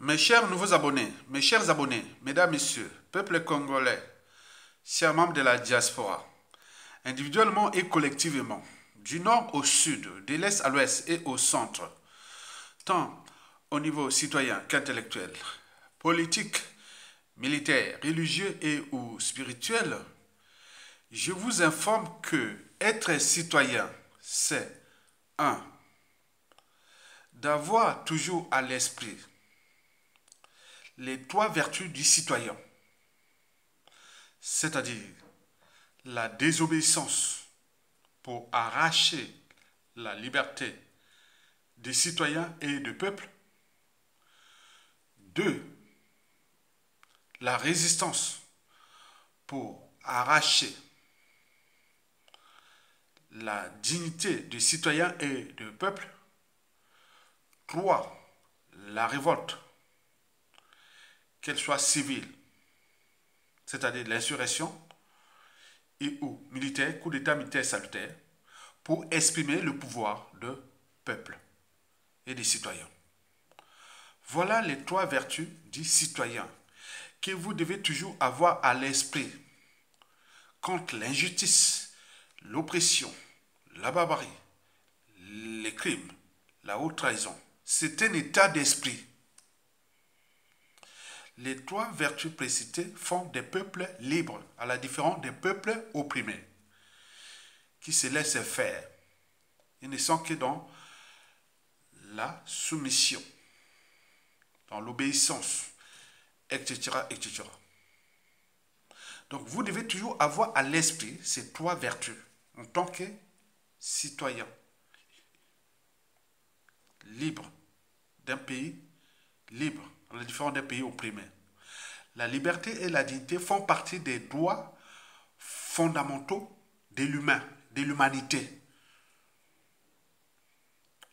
Mes chers nouveaux abonnés, mes chers abonnés, mesdames, messieurs, peuple congolais, chers membres de la diaspora, individuellement et collectivement, du nord au sud, de l'est à l'ouest et au centre, tant au niveau citoyen qu'intellectuel, politique, militaire, religieux et ou spirituel, je vous informe que être citoyen, c'est 1. D'avoir toujours à l'esprit les trois vertus du citoyen, c'est-à-dire la désobéissance pour arracher la liberté des citoyens et du peuple. 2. La résistance pour arracher la dignité des citoyens et du peuple. 3. La révolte, qu'elle soit civile, c'est-à-dire l'insurrection, et ou militaire, coup d'état militaire salutaire, pour exprimer le pouvoir du peuple et des citoyens. Voilà les trois vertus du citoyen que vous devez toujours avoir à l'esprit contre l'injustice, l'oppression, la barbarie, les crimes, la haute trahison. C'est un état d'esprit. Les trois vertus précitées font des peuples libres, à la différence des peuples opprimés, qui se laissent faire. Ils ne sont que dans la soumission, dans l'obéissance, etc., etc. Donc vous devez toujours avoir à l'esprit ces trois vertus en tant que citoyen libre d'un pays libre, à la différence d'un pays opprimé. La liberté et la dignité font partie des droits fondamentaux de l'humain, de l'humanité.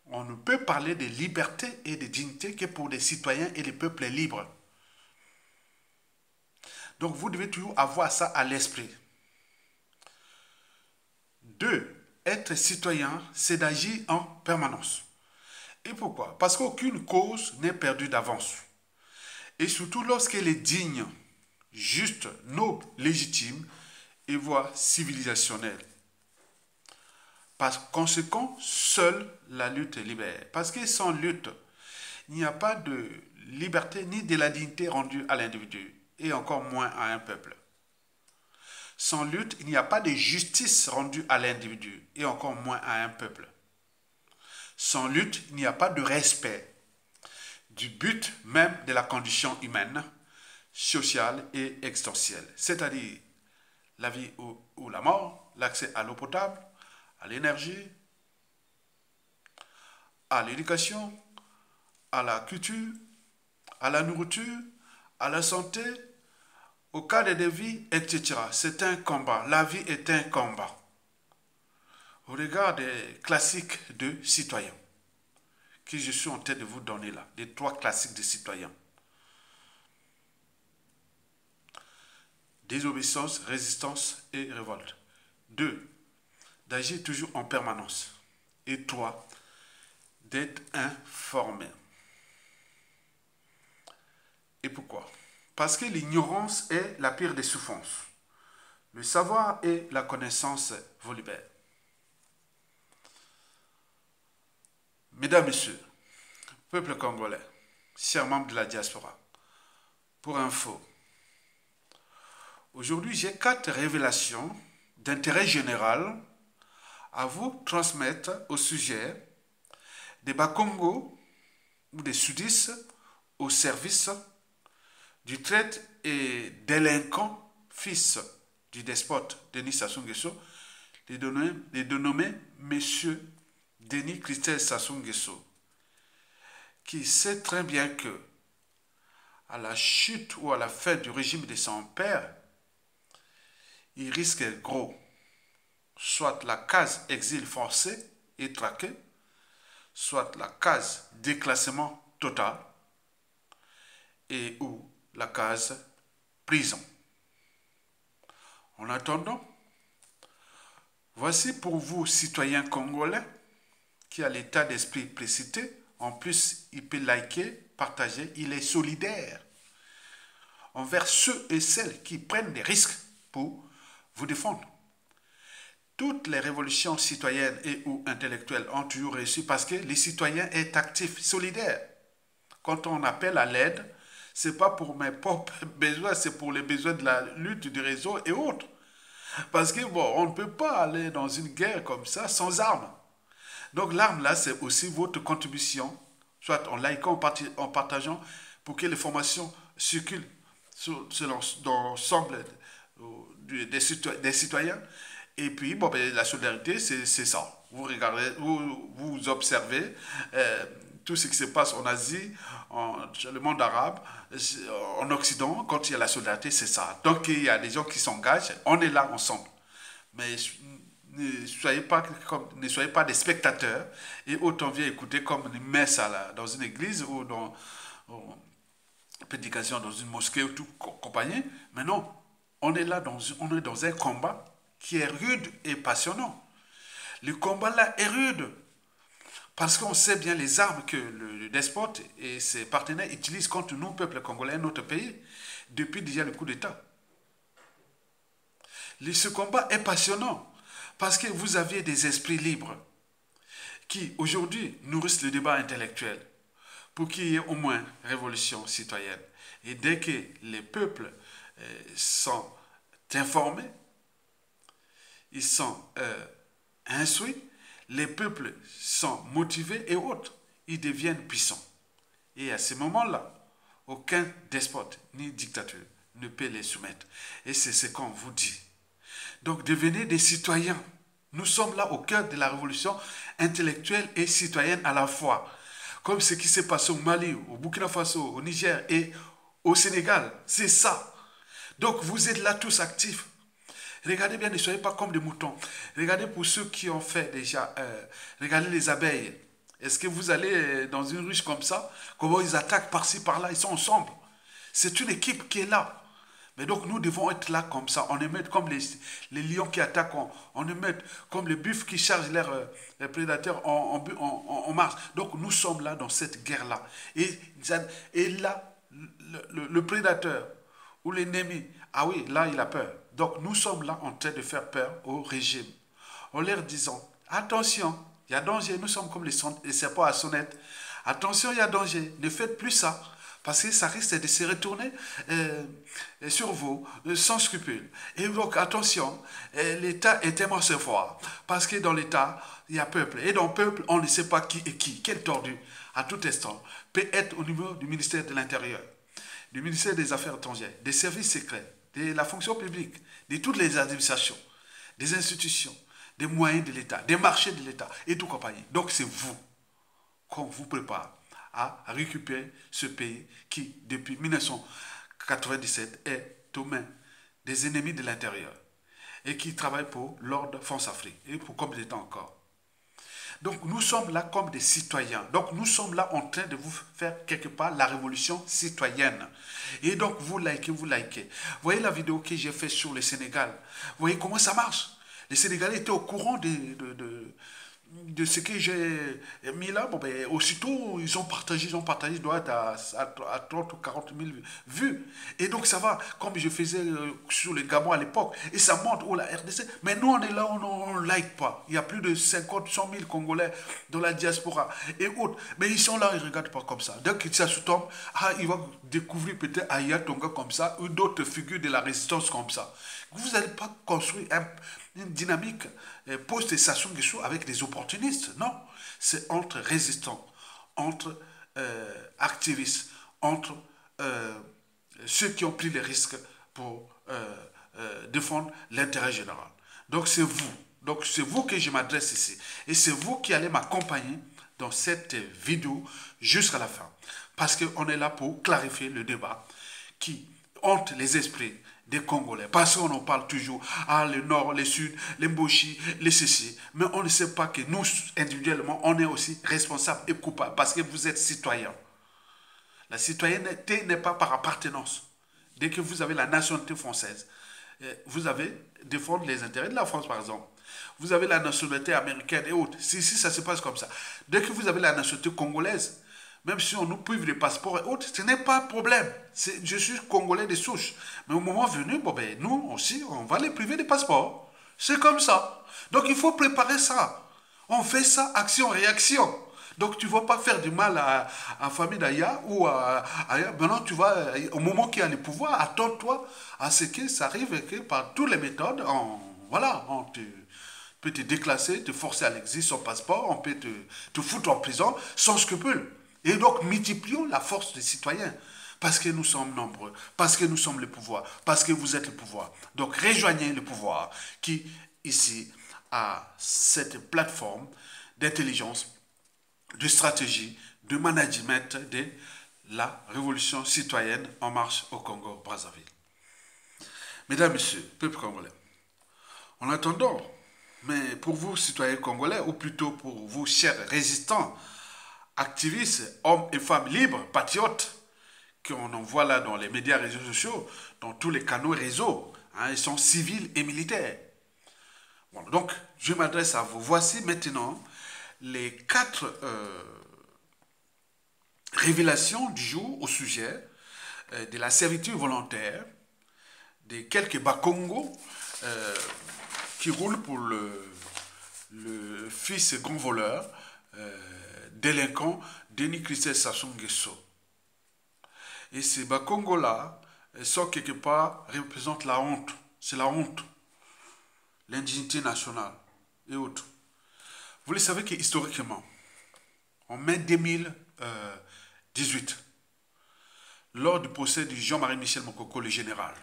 On ne peut parler de liberté et de dignité que pour les citoyens et les peuples libres. Donc vous devez toujours avoir ça à l'esprit. 2. Être citoyen, c'est d'agir en permanence. Et pourquoi? Parce qu'aucune cause n'est perdue d'avance. Et surtout lorsqu'elle est digne, juste, noble, légitime et voire civilisationnelle. Par conséquent, seule la lutte libère. Parce que sans lutte, il n'y a pas de liberté ni de la dignité rendue à l'individu, et encore moins à un peuple. Sans lutte, il n'y a pas de justice rendue à l'individu, et encore moins à un peuple. Sans lutte, il n'y a pas de respect du but même de la condition humaine, sociale et existentielle, c'est-à-dire la vie ou la mort, l'accès à l'eau potable, à l'énergie, à l'éducation, à la culture, à la nourriture, à la santé, au cadre de vie, etc. C'est un combat. La vie est un combat. Au regard des classiques de citoyens que je suis en train de vous donner là, les trois classiques de citoyens. Désobéissance, résistance et révolte. 2. D'agir toujours en permanence. Et 3. D'être informé. Et pourquoi? Parce que l'ignorance est la pire des souffrances. Le savoir et la connaissance vous libèrent. Mesdames, Messieurs, peuple congolais, chers membres de la diaspora, pour info, aujourd'hui j'ai 4 révélations d'intérêt général à vous transmettre au sujet des Bakongo ou des sudistes au service du traître et délinquant fils du despote Denis Sassou Nguesso, dénommé Monsieur Denis Christelle Sassou Nguesso, qui sait très bien que à la chute ou à la fin du régime de son père, il risque gros, soit la case exil forcé et traqué, soit la case déclassement total et ou la case prison. En attendant, voici pour vous, citoyens congolais, qui a l'état d'esprit précité, En plus, il peut liker, partager. Il est solidaire envers ceux et celles qui prennent des risques pour vous défendre. Toutes les révolutions citoyennes et ou intellectuelles ont toujours réussi parce que les citoyens sont actifs, solidaires. Quand on appelle à l'aide, ce n'est pas pour mes propres besoins, c'est pour les besoins de la lutte du réseau et autres. Parce que bon, on ne peut pas aller dans une guerre comme ça sans armes. Donc l'arme là, c'est aussi votre contribution, soit en likant, en partageant, pour que les formations circulent dans l'ensemble des citoyens. Et puis, bon, ben, la solidarité, c'est ça. Vous regardez, vous observez tout ce qui se passe en Asie, dans le monde arabe, en Occident, quand il y a la solidarité, c'est ça. Donc, il y a des gens qui s'engagent, on est là ensemble. Mais ne soyez pas des spectateurs et autant vient écouter comme une messe dans une église ou dans une prédication dans une mosquée ou tout compagnie. Mais non, on est là on est dans un combat qui est rude et passionnant. Le combat là est rude parce qu'on sait bien les armes que le despote et ses partenaires utilisent contre nous, peuple congolais, notre pays, depuis déjà le coup d'État. Ce combat est passionnant parce que vous aviez des esprits libres qui, aujourd'hui, nourrissent le débat intellectuel pour qu'il y ait au moins révolution citoyenne. Et dès que les peuples sont informés, ils sont instruits, les peuples sont motivés et autres, ils deviennent puissants. Et à ce moment-là, aucun despote ni dictateur ne peut les soumettre. Et c'est ce qu'on vous dit. Donc devenez des citoyens. Nous sommes là au cœur de la révolution intellectuelle et citoyenne à la fois. Comme ce qui s'est passé au Mali, au Burkina Faso, au Niger et au Sénégal. C'est ça. Donc vous êtes là tous actifs. Regardez bien, ne soyez pas comme des moutons. Regardez pour ceux qui ont fait déjà, regardez les abeilles. Est-ce que vous allez dans une ruche comme ça, comment ils attaquent par-ci, par-là, ils sont ensemble. C'est une équipe qui est là. Mais donc nous devons être là comme ça. On est mettre comme les lions qui attaquent, on est mettre comme les buffles qui chargent les prédateurs en marche. Donc nous sommes là dans cette guerre-là. Et là, le prédateur ou l'ennemi, ah oui, là il a peur. Donc nous sommes là en train de faire peur au régime. En leur disant, attention, il y a danger, nous sommes comme les serpents à sonnette. Attention, il y a danger, ne faites plus ça. Parce que ça risque de se retourner sur vous sans scrupule. Et donc, attention, l'État est tellement fort. Parce que dans l'État, il y a peuple. Et dans le peuple, on ne sait pas qui est qui. Quel tordu, à tout instant, peut être au niveau du ministère de l'Intérieur, du ministère des Affaires étrangères, des services secrets, de la fonction publique, de toutes les administrations, des institutions, des moyens de l'État, des marchés de l'État et tout compagnie. Donc, c'est vous qu'on vous prépare à récupérer ce pays qui, depuis 1997, est aux mains des ennemis de l'intérieur et qui travaille pour l'ordre France-Afrique et pour combien de temps encore. Donc nous sommes là comme des citoyens. Donc nous sommes là en train de vous faire quelque part la révolution citoyenne. Et donc vous likez, vous likez. Vous voyez la vidéo que j'ai faite sur le Sénégal. Vous voyez comment ça marche. Les Sénégalais étaient au courant de ce que j'ai mis là. Bon, ben, aussitôt, ils ont partagé, il doit être à 30 ou 40 000 vues. Et donc, ça va, comme je faisais sur le Gabon à l'époque, et ça monte, oh la RDC. Mais nous, on est là, on ne like pas. Il y a plus de 50, 100 000 Congolais dans la diaspora et autres. Mais ils sont là, ils ne regardent pas comme ça. Dès que ça se tombe, ils vont découvrir peut-être Aya Tonga comme ça, ou d'autres figures de la résistance comme ça. Vous n'allez pas construire une dynamique post-Sassou Nguesso avec des opportunistes. Non, c'est entre résistants, entre activistes, entre ceux qui ont pris les risques pour défendre l'intérêt général. Donc c'est vous. Donc c'est vous que je m'adresse ici. Et c'est vous qui allez m'accompagner dans cette vidéo jusqu'à la fin. Parce qu'on est là pour clarifier le débat qui hante les esprits des Congolais. Parce qu'on en parle toujours, le nord, le sud, les Mboshi, les ceci. Mais on ne sait pas que nous, individuellement, on est aussi responsables et coupables parce que vous êtes citoyens. La citoyenneté n'est pas par appartenance. Dès que vous avez la nationalité française, vous avez défendre les intérêts de la France, par exemple. Vous avez la nationalité américaine et autres. Si ça se passe comme ça. Dès que vous avez la nationalité congolaise, même si on nous prive des passeports et autres, ce n'est pas un problème. Je suis congolais de souche. Mais au moment venu, bon ben, nous aussi, on va les priver des passeports. C'est comme ça. Donc il faut préparer ça. On fait ça, action-réaction. Donc tu ne vas pas faire du mal à Famille Daya ou à... Maintenant, tu vas, au moment qu'il y a le pouvoir, attends-toi à ce que ça arrive et que par toutes les méthodes, voilà, on peut te déclasser, te forcer à l'exil sans passeport, on peut te foutre en prison sans scrupule. Et donc, multiplions la force des citoyens. Parce que nous sommes nombreux, parce que nous sommes le pouvoir, parce que vous êtes le pouvoir. Donc, rejoignez le pouvoir qui, ici, a cette plateforme d'intelligence, de stratégie, de management de la révolution citoyenne en marche au Congo-Brazzaville. Mesdames, Messieurs, peuple congolais, en attendant, mais pour vous, citoyens congolais, ou plutôt pour vous, chers résistants, activistes, hommes et femmes libres, patriotes, qu'on en voit là dans les médias réseaux sociaux, dans tous les canaux réseaux, hein, ils sont civils et militaires. Bon, donc, je m'adresse à vous. Voici maintenant les 4 révélations du jour au sujet de la servitude volontaire des quelques Bakongo qui roulent pour le fils grand voleur, délinquant, Denis Christophe Sassou Nguesso. Et ces Bakongo-là, sont quelque part, représentent la honte. C'est la honte, l'indignité nationale et autres. Vous le savez que historiquement, en mai 2018, lors du procès de Jean-Marie Michel Mokoko, le général,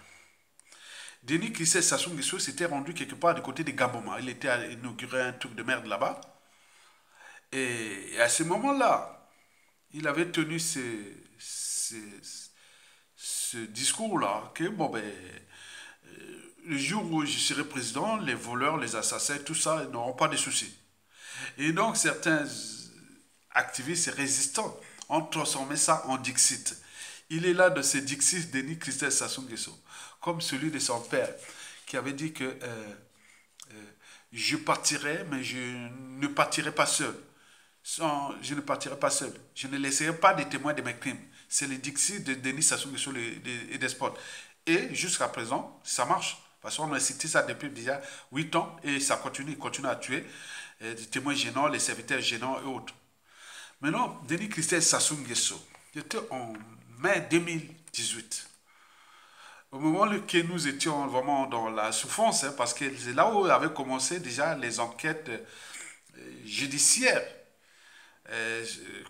Denis Christophe Sassou Nguesso s'était rendu quelque part du côté de Gaboma. Il était à inaugurer un truc de merde là-bas. Et à ce moment-là, il avait tenu ce discours-là, que bon ben, le jour où je serai président, les voleurs, les assassins, tout ça, n'auront pas de soucis. Et donc certains activistes et résistants ont transformé ça en Dixit. Il est là de ce Dixit, Denis Christophe Sassou Nguesso, comme celui de son père, qui avait dit que je partirai, mais je ne partirai pas seul. Je ne partirai pas seul. Je ne laisserai pas de témoins de mes crimes. C'est le Dixit de Denis Sassou Nguesso et Despotes. Et jusqu'à présent, ça marche. Parce qu'on a cité ça depuis déjà 8 ans et ça continue, il continue à tuer des témoins gênants, les serviteurs gênants et autres. Maintenant, Denis Christophe Sassou Nguesso, c'était en mai 2018. Au moment où nous étions vraiment dans la souffrance, hein, parce que c'est là où avaient commencé déjà les enquêtes judiciaires.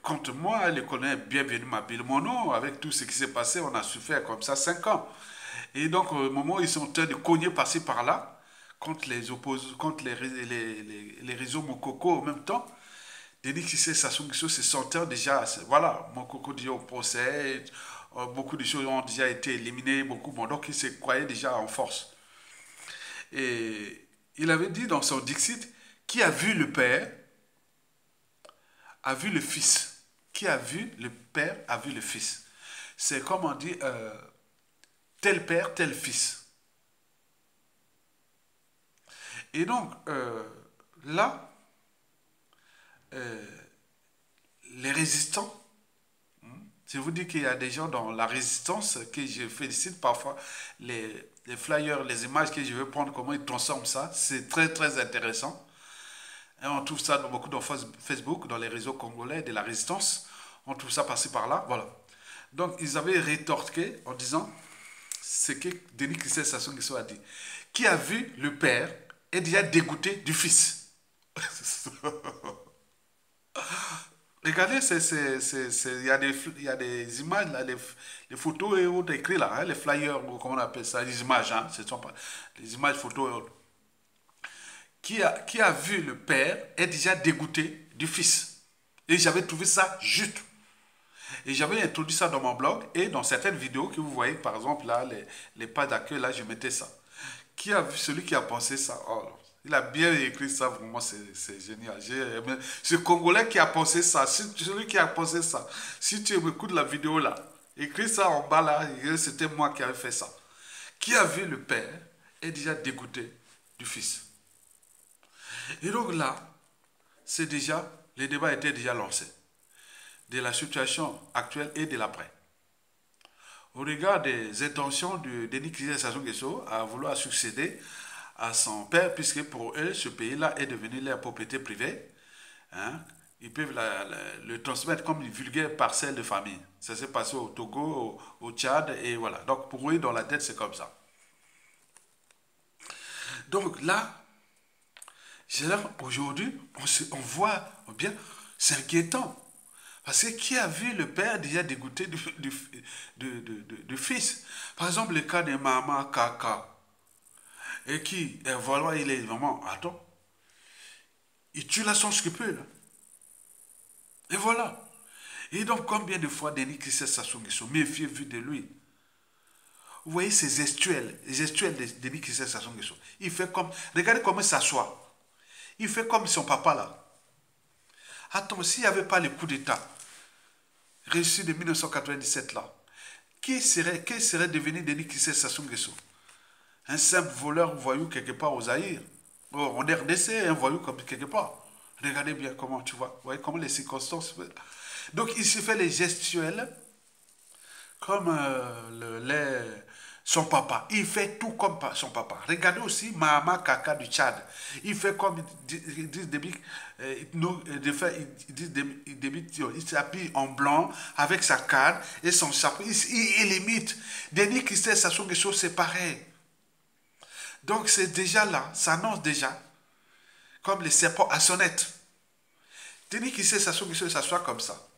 Contre moi, elle le connaît bienvenue Mabile Mono, avec tout ce qui s'est passé, on a souffert comme ça 5 ans. Et donc, au moment où ils sont en train de cogner par-ci par-là, contre les réseaux Mokoko en même temps, Denis Christophe Sassou Nguesso se sentait déjà, voilà, Mokoko dit au procès, beaucoup de choses ont déjà été éliminées, bon, donc il se croyait déjà en force. Et il avait dit dans son Dixit, qui a vu le père, a vu le fils. Qui a vu le père, a vu le fils. C'est comme on dit, tel père, tel fils. Et donc, là, les résistants, je vous dis qu'il y a des gens dans la résistance que je félicite parfois, les flyers, les images que je veux prendre, comment ils transforment ça, c'est très très intéressant. Et on trouve ça dans beaucoup de Facebook, dans les réseaux congolais de la résistance, on trouve ça par-ci par-là, voilà. Donc ils avaient rétorqué en disant ce que Denis Christophe Sassou Nguesso a dit. Qui a vu le père est déjà dégoûté du fils. Regardez, il y a des images, là, les photos et autres écrits là, hein, les flyers, ou comment on appelle ça, les images, hein, ce ne sont pas les images, photos et autres. Qui a vu le père est déjà dégoûté du fils. Et j'avais trouvé ça juste. Et j'avais introduit ça dans mon blog et dans certaines vidéos que vous voyez, par exemple, là, les pas d'accueil, là, je mettais ça. Qui a vu celui qui a pensé ça? Oh, il a bien écrit ça, vraiment, c'est génial. Ce Congolais qui a pensé ça, celui qui a pensé ça, si tu écoutes la vidéo là, écris ça en bas là, c'était moi qui avais fait ça. Qui a vu le père est déjà dégoûté du fils. Et donc là, c'est déjà, les débats étaient déjà lancés de la situation actuelle et de l'après. Au regard des intentions de Denis Sassou Nguesso à vouloir succéder à son père, puisque pour eux, ce pays-là est devenu leur propriété privée, hein, ils peuvent le transmettre comme une vulgaire parcelle de famille. Ça s'est passé au Togo, au Tchad, et voilà. Donc pour eux, dans la tête, c'est comme ça. Donc là, aujourd'hui, on voit bien, c'est inquiétant. Parce que qui a vu le père déjà dégoûté du fils? Par exemple, le cas de maman Kaka. Et qui, voilà, il est vraiment, attends, il tue la son scrupule. Et voilà. Et donc, combien de fois Denis Christ Sassou Nguesso, méfiez-vous de lui. Vous voyez ces gestuels, les gestuels de Denis Christ Sassou Nguesso. Il fait comme, regardez comment il s'assoit. Il fait comme son papa là. Attends, s'il n'y avait pas le coup d'État réussi de 1997 là, qui serait devenu Denis Christ Sassou Nguesso? Un simple voleur voyou quelque part aux Zaïre. En RDC, un voyou comme quelque part. Regardez bien comment tu vois. Vous voyez comment les circonstances. Donc il se fait les gestuels comme son papa. Il fait tout comme son papa. Regardez aussi Mahama Kaka du Tchad. Il fait comme ils disent il s'habille en blanc avec sa canne et son chapeau. Il imite. Denis Christ Sassou Nguesso, c'est pareil. Donc c'est déjà là, ça annonce déjà comme les serpents à sonnette. Denis Christ Sassou Nguesso s'assoit comme ça.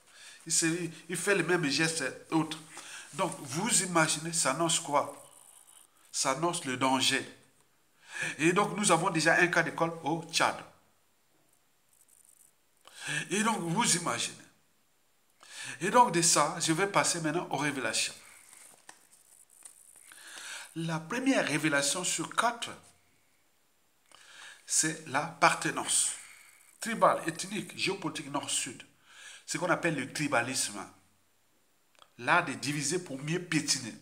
Il fait les mêmes gestes autres. Donc, vous imaginez, ça annonce quoi? Ça annonce le danger. Et donc, nous avons déjà un cas d'école au Tchad. Et donc, vous imaginez. Et donc, de ça, je vais passer maintenant aux révélations. La première révélation sur 4, c'est l'appartenance. Tribal, ethnique, géopolitique nord-sud. Ce qu'on appelle le tribalisme. L'art de diviser pour mieux piétiner.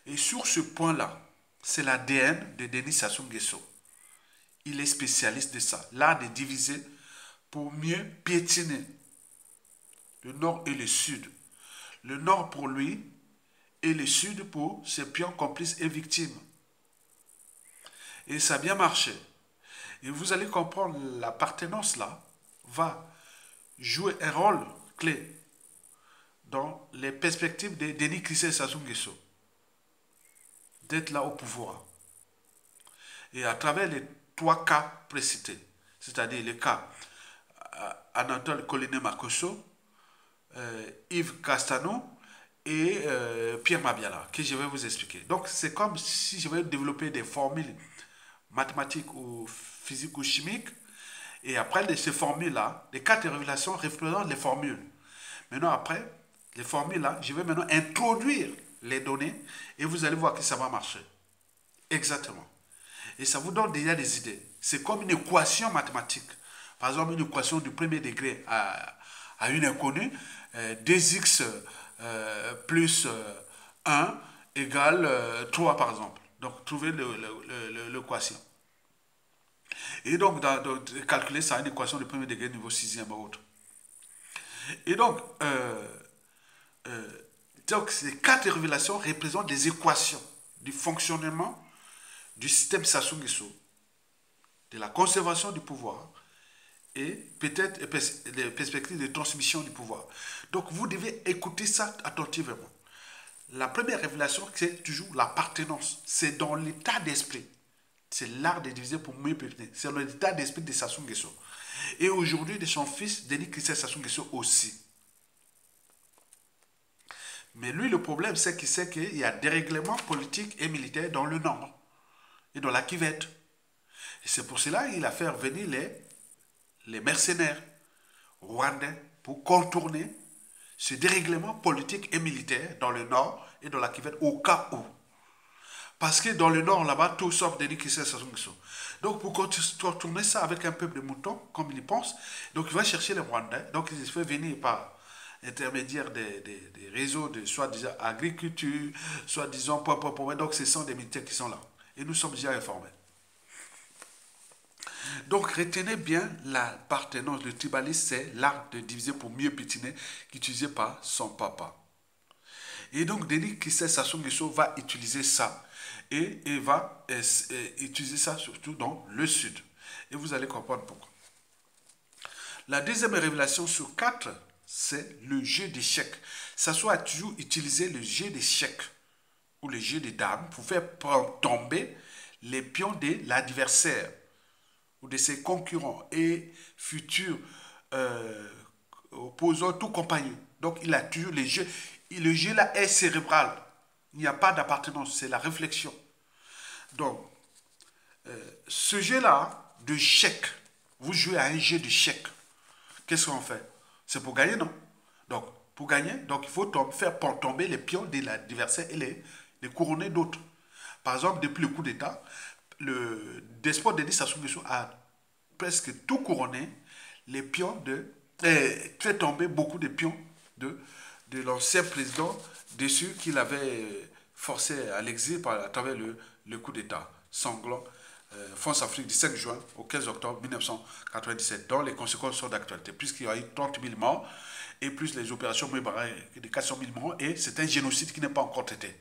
Et sur ce point-là, c'est l'ADN de Denis Sassou Nguesso. Il est spécialiste de ça. L'art de diviser pour mieux piétiner le nord et le sud. Le nord pour lui et le sud pour ses pions complices et victimes. Et ça a bien marché. Et vous allez comprendre, l'appartenance là va jouer un rôle clé dans les perspectives de Denis Christ Sassou Nguesso d'être là au pouvoir. Et à travers les 3 cas précités, c'est-à-dire les cas Anatole Coliné Makosso, Yves Castano et Pierre Mabiala, que je vais vous expliquer. Donc c'est comme si je vais développer des formules mathématiques ou physiques ou chimiques, et après de ces formules-là, les 4 révélations représentent les formules. Maintenant après, les formules-là, je vais maintenant introduire les données, et vous allez voir que ça va marcher. Exactement. Et ça vous donne déjà des idées. C'est comme une équation mathématique. Par exemple, une équation du premier degré à une inconnue, 2x plus 1 égale 3 par exemple. Donc, trouvez l'équation. Et donc, calculer ça, une équation du premier degré niveau 6e ou autre. Et donc ces 4 révélations représentent des équations du fonctionnement du système Sassou Nguesso, de la conservation du pouvoir et peut-être les perspectives de transmission du pouvoir. Donc vous devez écouter ça attentivement. La première révélation, c'est toujours l'appartenance. C'est dans l'état d'esprit. C'est l'art de diviser pour mieux péter. C'est dans l'état d'esprit de Sassou Nguesso. Et aujourd'hui de son fils, Denis Christ Sassou Nguesso aussi. Mais lui, le problème, c'est qu'il sait qu'il y a des règlements politiques et militaires dans le Nord et dans la Kivette. Et c'est pour cela qu'il a fait venir les mercenaires rwandais pour contourner ce dérèglement politique et militaire dans le Nord et dans la Kivette au cas où. Parce que dans le Nord, là-bas, tout sauf Denis Sassou Nguesso. Donc, pour contourner ça avec un peuple de moutons, comme il pense, donc il va chercher les Rwandais. Donc, il se fait venir par intermédiaire des réseaux de soi-disant agriculture, soi-disant donc ce sont des militaires qui sont là. Et nous sommes déjà informés. Donc retenez bien l'appartenance. Le tribalisme, c'est l'art de diviser pour mieux pétiner qu'utilisé par son papa. Et donc Denis Kissé Sassou Nguesso va utiliser ça. Et va utiliser ça surtout dans le sud. Et vous allez comprendre pourquoi. La deuxième révélation sur 4, c'est le jeu d'échecs. Sassou a toujours utilisé le jeu d'échecs ou le jeu des dames pour faire tomber les pions de l'adversaire ou de ses concurrents et futurs opposants, tout compagnon. Donc il a toujours les jeux. Le jeu là est cérébral. Il n'y a pas d'appartenance, c'est la réflexion. Donc, ce jeu-là de chèque, vous jouez à un jeu de chèque. Qu'est-ce qu'on fait? C'est pour gagner, non? Donc, pour gagner, donc il faut faire tomber les pions de l'adversaire et les couronner d'autres. Par exemple, depuis le coup d'État, le despote Denis Sassou Nguesso a presque tout couronné les pions fait tomber beaucoup de pions de l'ancien président déçu qu'il avait forcé à l'exil à travers le coup d'État sanglant France-Afrique du 5 juin au 15 octobre 1997, dont les conséquences sont d'actualité, puisqu'il y a eu 30 000 morts et plus les opérations Mébara de 400 000 morts, et c'est un génocide qui n'est pas encore traité.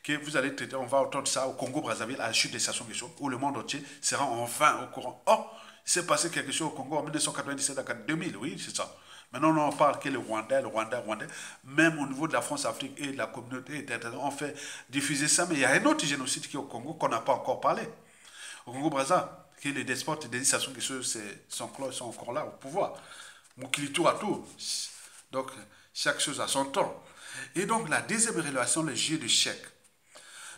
Que vous allez traiter, on va entendre ça au Congo-Brazzaville à la chute des Sassou Nguesso, où le monde entier sera enfin au courant. Oh, il s'est passé quelque chose au Congo en 1997 à 2000, oui, c'est ça. Maintenant, on parle que le Rwanda, même au niveau de la France-Afrique et de la communauté internationale, on fait diffuser ça, mais il y a un autre génocide qui est au Congo qu'on n'a pas encore parlé. Au Congo-Brazza, que les despotes Denis Sassou Nguesso sont encore là au pouvoir. Moukili tour à tour. Donc, chaque chose a son temps. Et donc, la deuxième révélation, le jeu d'échecs.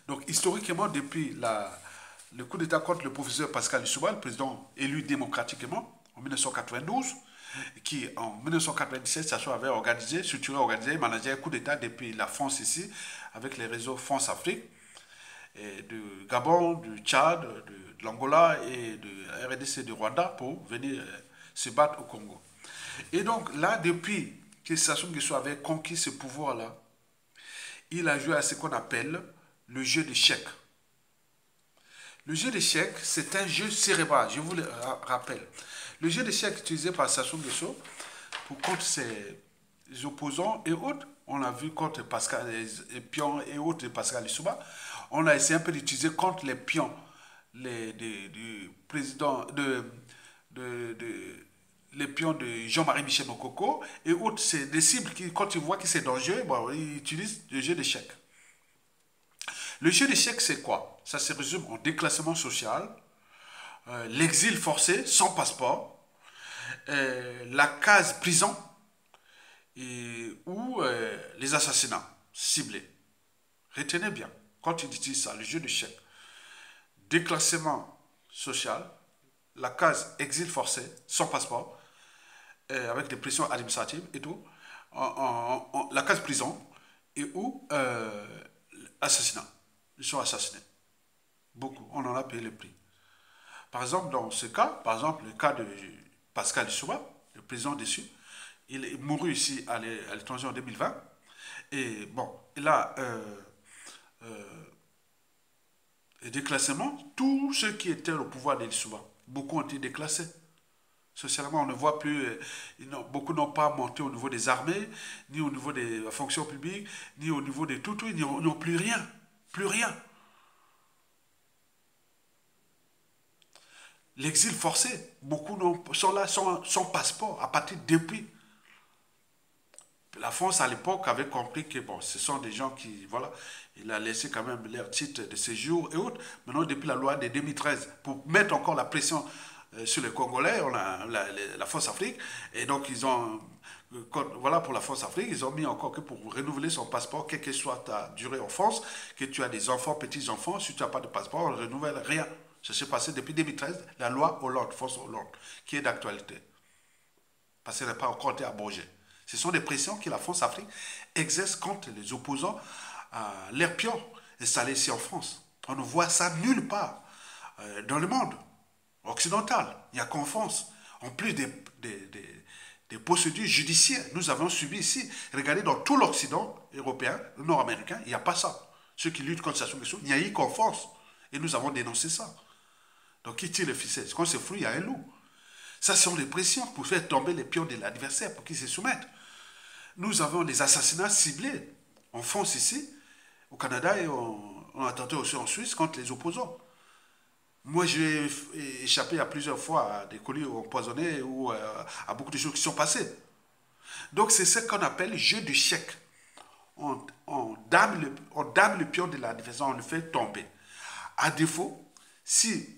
Donc, historiquement, depuis le coup d'État contre le professeur Pascal Lissouba, le président élu démocratiquement en 1992, qui en 1997, Sassou avait structuré, managé un coup d'État depuis la France ici, avec les réseaux France-Afrique, du Gabon, du Tchad, de l'Angola et de RDC du Rwanda pour venir se battre au Congo. Et donc là, depuis que Sassou Nguesso avait conquis ce pouvoir-là, il a joué à ce qu'on appelle le jeu d'échecs. Le jeu d'échecs, c'est un jeu cérébral, je vous le rappelle. Le jeu d'échecs utilisé par Sassou Nguesso contre ses opposants et autres, on l'a vu contre Pascal, les pions et autres de Pascal Lissouba, on a essayé un peu d'utiliser contre les pions du président les pions de Jean-Marie Michel Mokoko et autres, c'est des cibles qui, quand ils voient que c'est dangereux, bon, ils utilisent le jeu d'échecs. Le jeu d'échecs, c'est quoi? Ça se résume en déclassement social, l'exil forcé sans passeport, la case prison ou les assassinats ciblés. Retenez bien, quand ils disent ça, le jeu d'échecs, déclassement social, la case exil forcé sans passeport, avec des pressions administratives et tout, la case prison et ou assassinat. Ils sont assassinés. Beaucoup. On en a payé le prix. Par exemple, dans ce cas, par exemple, le cas de Pascal Lissouba, le président déçu, il est mouru ici à l'étranger en 2020. Et bon, il a le déclassement, tous ceux qui étaient au pouvoir de Lissouba, beaucoup ont été déclassés. Socialement, on ne voit plus, beaucoup n'ont pas monté au niveau des armées, ni au niveau des fonctions publiques, ni au niveau des tout, ils n'ont plus rien. Plus rien. L'exil forcé, beaucoup sont là sans passeport, à partir depuis. La France, à l'époque, avait compris que bon, ce sont des gens qui, voilà, il a laissé quand même leur titre de séjour et autres. Maintenant, depuis la loi de 2013, pour mettre encore la pression sur les Congolais, on a la France Afrique, et donc ils ont, voilà pour la France Afrique, ils ont mis encore que pour renouveler son passeport, quelle que soit ta durée en France, que tu as des enfants, petits-enfants, si tu n'as pas de passeport, on ne renouvelle rien. Ça s'est passé depuis 2013, la loi Hollande, France Hollande, qui est d'actualité. Parce qu'elle n'est pas encore été abrogée. Ce sont des pressions que la France Afrique exerce contre les opposants à l'air pion installés ici en France. On ne voit ça nulle part dans le monde occidental. Il n'y a qu'en France. En plus des procédures judiciaires, nous avons subi ici. Regardez, dans tout l'Occident européen, nord-américain, il n'y a pas ça. Ceux qui luttent contre Sassou Nguesso, il n'y a eu qu'en France. Et nous avons dénoncé ça. Donc, qui tire le ficelle? Quand c'est flou, il y a un loup. Ça sont les pressions pour faire tomber les pions de l'adversaire, pour qu'ils se soumettent. Nous avons des assassinats ciblés en France ici, au Canada, et on a tenté aussi en Suisse contre les opposants. Moi, j'ai échappé à plusieurs fois à des colis empoisonnés ou à beaucoup de choses qui sont passées. Donc, c'est ce qu'on appelle jeu d'échecs. On dame le pion de l'adversaire, on le fait tomber. À défaut, si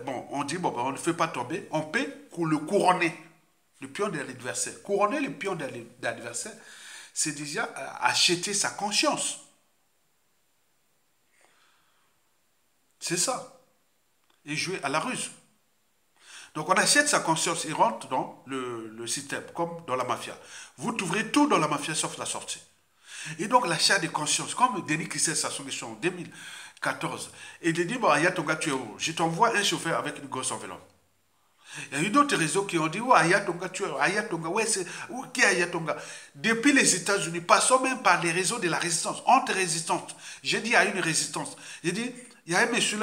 on dit bon, ben, on ne fait pas tomber, on peut le couronner, le pion de l'adversaire. Couronner le pion de l'adversaire, c'est déjà acheter sa conscience. C'est ça. Et jouer à la ruse. Donc on achète sa conscience et rentre dans le système, comme dans la mafia. Vous trouverez tout dans la mafia sauf la sortie. Et donc l'achat de conscience, comme Denis Christel Sassou Nguesso en 2014, et il dit, bon, Aya Tonga, tu es où? Je t'envoie un chauffeur avec une grosse enveloppe. Il y a eu d'autres réseaux qui ont dit, oh, Aya Tonga, tu es où? Aya Tonga, ouais, c'est où qui est Aya Tonga? Depuis les États-Unis, passons même par les réseaux de la résistance, anti-résistance. J'ai dit, il y a une résistance. J'ai dit, il y a un monsieur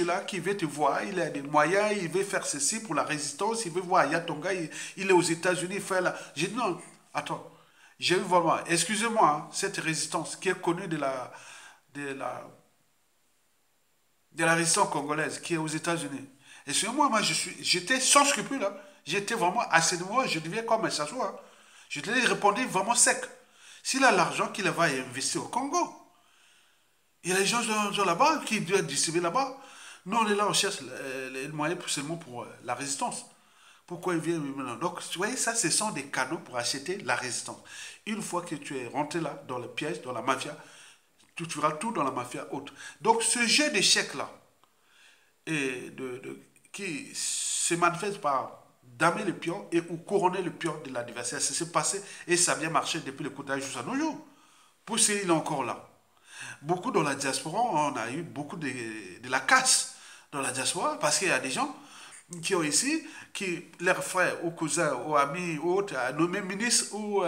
là, qui veut te voir, il a des moyens, il veut faire ceci pour la résistance, il veut voir Aya Tonga, il est aux États-Unis, il fait là. J'ai dit, non, attends. J'ai eu vraiment, excusez-moi, hein, cette résistance qui est connue de la résistance congolaise, qui est aux États-Unis. Excusez-moi, moi, j'étais sans scrupule. Hein. J'étais vraiment assez de moi, je deviens comme un chasseur. Hein. Je te l'ai répondu vraiment sec. S'il a l'argent qu'il va investir au Congo, il y a des gens là-bas qui doivent distribuer là-bas. Nous, on est là, on cherche les moyens seulement pour la résistance. Pourquoi il vient maintenant? Donc, vous voyez, ça, ce sont des canaux pour acheter la résistance. Une fois que tu es rentré là, dans le piège, dans la mafia, tu feras tout dans la mafia haute. Donc, ce jeu d'échecs-là, qui se manifeste par damer le pion et ou couronner le pion de l'adversaire, ça s'est passé et ça a bien marché depuis le coup d'âge jusqu'à nos jours. Pour ce, il est encore là. Beaucoup dans la diaspora, on a eu beaucoup de la casse dans la diaspora parce qu'il y a des gens qui ont ici, qui leurs frères ou cousins ou amis ou autres, nommés ministres ou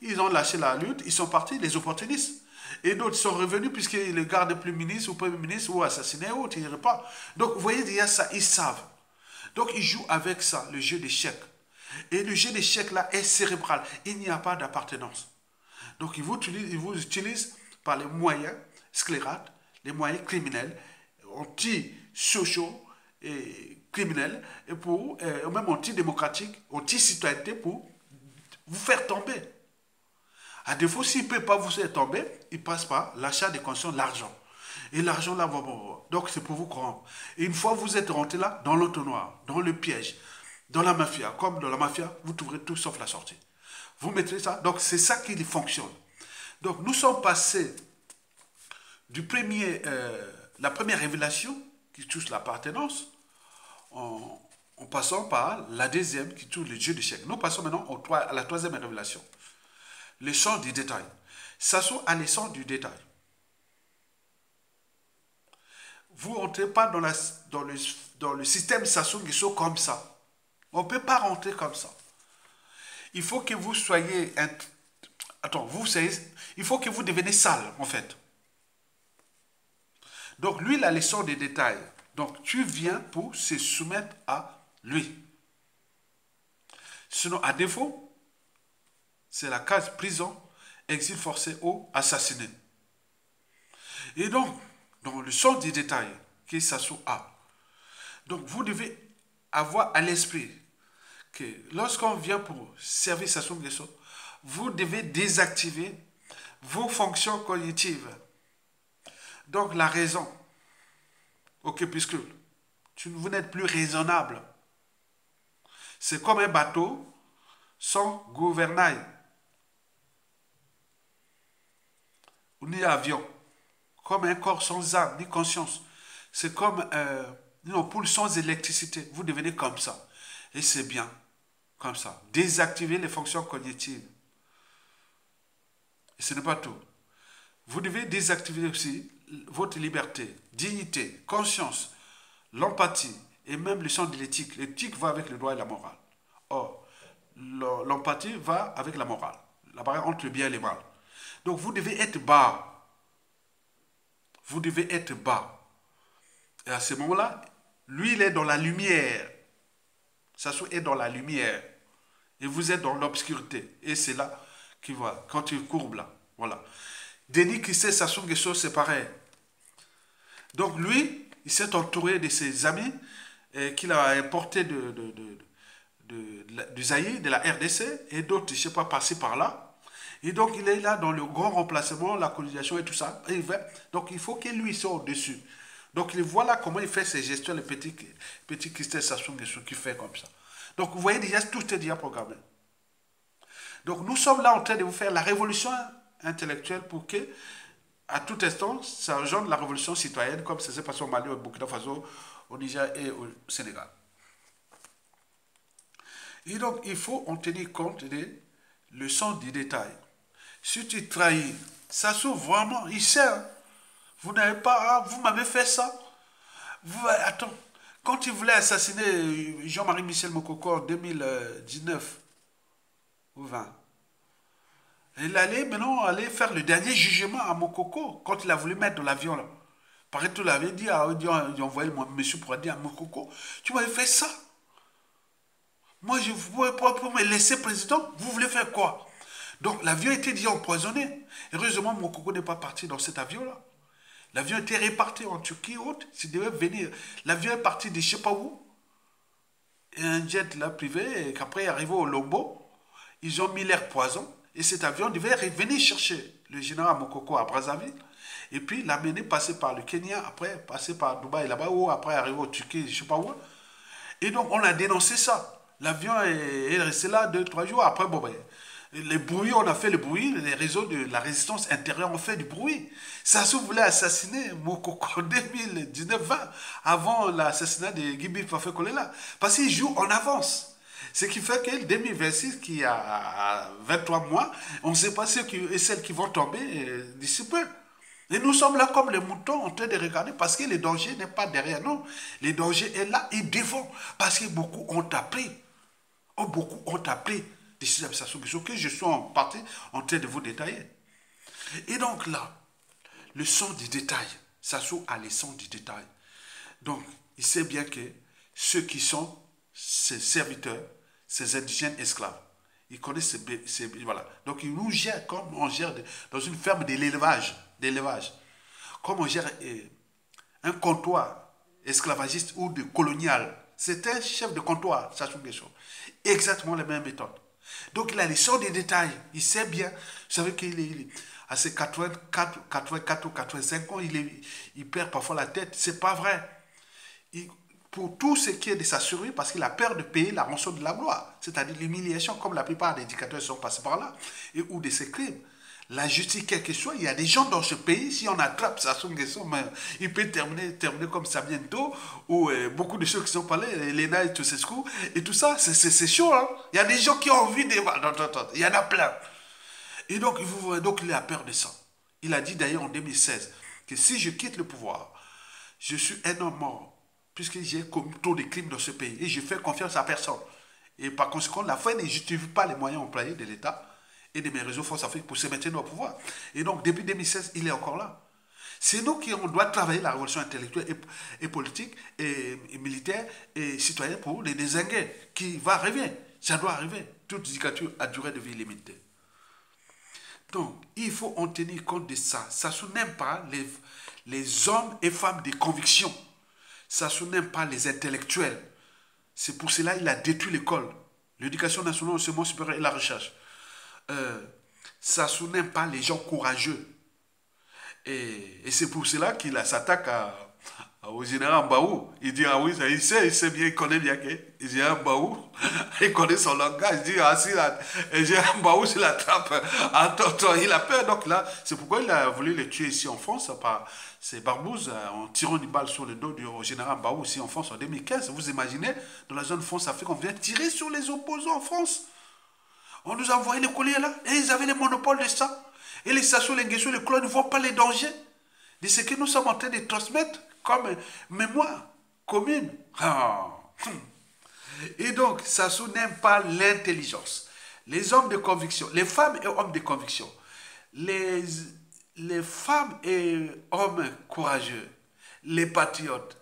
ils ont lâché la lutte, ils sont partis, les opportunistes. Et d'autres sont revenus puisqu'ils ne gardent plus ministre ou premier ministre ou assassiné ou autre, ils repartent. Donc vous voyez, il y a ça, ils savent. Donc ils jouent avec ça, le jeu d'échecs. Et le jeu d'échecs là est cérébral, il n'y a pas d'appartenance. Donc ils vous utilisent par les moyens sclérates, les moyens criminels, anti-sociaux, et criminels, et même antidémocratiques, anti-citoyenneté pour vous faire tomber. À défaut, s'il ne peut pas vous faire tomber, il passe par l'achat des consciences, l'argent. Et l'argent là, donc c'est pour vous corrompre. Et une fois que vous êtes rentré là, dans l'entonnoir, dans le piège, dans la mafia, comme dans la mafia, vous trouverez tout sauf la sortie. Vous mettrez ça, donc c'est ça qui fonctionne. Donc nous sommes passés la première révélation qui touche l'appartenance, en passant par la deuxième qui touche le jeu d'échecs. Nous passons maintenant à la troisième révélation. Le champ du détail. Sassou a le champ du détail. Vous rentrez pas dans le système Sassou Nguesso comme ça. On ne peut pas rentrer comme ça. Il faut que vous soyez... il faut que vous deveniez sale, en fait. Donc, lui, la leçon des détails. Donc, tu viens pour se soumettre à lui. Sinon, à défaut, c'est la case prison, exil forcé ou assassiné. Et donc, dans le sens des détails que Sassou a, donc vous devez avoir à l'esprit que lorsqu'on vient pour servir Sassou Nguesso, vous devez désactiver vos fonctions cognitives. Donc la raison, ok, puisque vous n'êtes plus raisonnable. C'est comme un bateau sans gouvernail, ni avion, comme un corps sans âme, ni conscience. C'est comme une ampoule sans électricité. Vous devenez comme ça. Et c'est bien, comme ça. Désactiver les fonctions cognitives. Et ce n'est pas tout. Vous devez désactiver aussi votre liberté, dignité, conscience, l'empathie et même le sens de l'éthique. L'éthique va avec le droit et la morale. Or, l'empathie va avec la morale. La barrière entre le bien et le mal. Donc vous devez être bas. Vous devez être bas. Et à ce moment-là, lui, il est dans la lumière. Sassou est dans la lumière. Et vous êtes dans l'obscurité. Et c'est là qu'il voit, quand il courbe là. Voilà. Denis qui sait Sassou Nguesso, c'est pareil. Donc lui, il s'est entouré de ses amis qu'il a importés du Zaïre, de la RDC, et d'autres, je ne sais pas, passés par là. Et donc il est là dans le grand remplacement, la colonisation et tout ça. Et donc il faut qu'il lui soit au-dessus. Donc voilà comment il fait ses gestions, le petit Christelle Sassou Nguesso qui fait comme ça. Donc vous voyez déjà, tout est déjà programmé. Donc nous sommes là en train de vous faire la révolution intellectuelle pour que, à tout instant, ça rejoigne la révolution citoyenne, comme ça s'est passé au Mali, au Burkina Faso, au Niger et au Sénégal. Et donc, il faut en tenir compte des leçons du détail. Si tu trahis, ça s'ouvre vraiment, il sait, hein. Vous n'avez pas, ah, vous m'avez fait ça. Attends, quand il voulait assassiner Jean-Marie Michel Mokoko en 2019 ou 20, il allait maintenant aller faire le dernier jugement à Mokoko quand il a voulu mettre dans l'avion là. Pareil, tout l'avait dit, il a envoyé le monsieur pour dire à Mokoko, tu m'avais fait ça. Moi, je pour me laisser président, vous voulez faire quoi? Donc l'avion était déjà empoisonné. Heureusement, Mokoko n'est pas parti dans cet avion-là. L'avion était réparti en Turquie haute. S'il devait venir, l'avion est parti de je sais pas où. Et un jet là privé, et qu'après arrivé au Lombo, ils ont mis l'air poison. Et cet avion devait venir chercher le général Mokoko à Brazzaville. Et puis l'amener, passer par le Kenya, après passer par Dubaï là-bas, ou après arriver au Turquie, je sais pas où. Et donc on a dénoncé ça. L'avion est resté là 2-3 jours. Après, bon ben, les bruits, on a fait le bruit, les réseaux de la résistance intérieure ont fait du bruit. Sassou voulait assassiner Mokoko en 2019-20, avant l'assassinat de Gibi Fafé Kolela. Parce qu'il joue en avance. Ce qui fait que 2026, qui a 23 mois, on ne sait pas ceux et celles qui vont tomber d'ici peu. Et nous sommes là comme les moutons en train de regarder parce que le danger n'est pas derrière nous. Le danger est là et devant. Parce que beaucoup ont appris. Beaucoup ont appris des systèmes que je suis en partie en train de vous détailler. Et donc là, le son du détail, Sassou a le son du détail. Donc, il sait bien que ceux qui sont ses serviteurs, ses indigènes esclaves, ils connaissent voilà. Donc, ils nous gèrent comme on gère dans une ferme d'élevage. Comme on gère un comptoir esclavagiste ou de colonial. C'est un chef de comptoir, Sassou Nguesso. Exactement la même méthode. Donc il a les sorts des détails. Il sait bien. Vous savez qu'il est à ses 84 ou 85 ans, il perd parfois la tête. C'est pas vrai. Pour tout ce qui est de sa survie, parce qu'il a peur de payer la rançon de la gloire, c'est-à-dire l'humiliation, comme la plupart des dictateurs sont passés par là, et ou de ses crimes. La justice, quel que soit, il y a des gens dans ce pays, si on attrape Sassou Nguesso, il peut terminer comme ça bientôt, ou beaucoup de ceux qui sont parlés, Léna et Tchoucescu, et tout ça, c'est chaud. Hein? Il y a des gens qui ont envie de... Il y en a plein. Et donc, il a peur de ça. Il a dit d'ailleurs en 2016 que si je quitte le pouvoir, je suis un homme mort, puisque j'ai commis trop de crimes dans ce pays, et je fais confiance à personne. Et par conséquent, la fin ne justifie pas les moyens employés de l'État et de mes réseaux Force Afrique pour se maintenir au pouvoir. Et donc, depuis 2016, il est encore là. C'est nous qui on doit travailler la révolution intellectuelle et politique et militaire et citoyenne pour les désinguer, qui va arriver. Ça doit arriver. Toute dictature a durée de vie limitée. Donc, il faut en tenir compte de ça. Sassou n'aime pas les hommes et femmes de conviction. Sassou n'aime pas les intellectuels. C'est pour cela qu'il a détruit l'école, l'éducation nationale, l'enseignement supérieur et la recherche. Sassou n'aime pas les gens courageux. Et c'est pour cela qu'il s'attaque au général Mbaou. Il dit, ah oui, il sait bien, il connaît bien que le général Mbaou, il connaît son langage. Il dit, ah si, le général Mbaou, s'il l'attrape, il a peur. Donc là, c'est pourquoi il a voulu le tuer ici en France, par ses barbouzes, en tirant une balle sur le dos du général Mbaou ici en France en 2015. Vous imaginez, dans la zone France-Afrique, on vient tirer sur les opposants en France. On nous a envoyé les colliers là, et ils avaient le monopole de ça. Et les Sassou, les Nguesso, les clones ne voient pas les dangers de ce que nous sommes en train de transmettre comme mémoire commune. Et donc, Sassou n'aime pas l'intelligence. Les hommes de conviction, les femmes et hommes de conviction, les femmes et hommes courageux, les patriotes,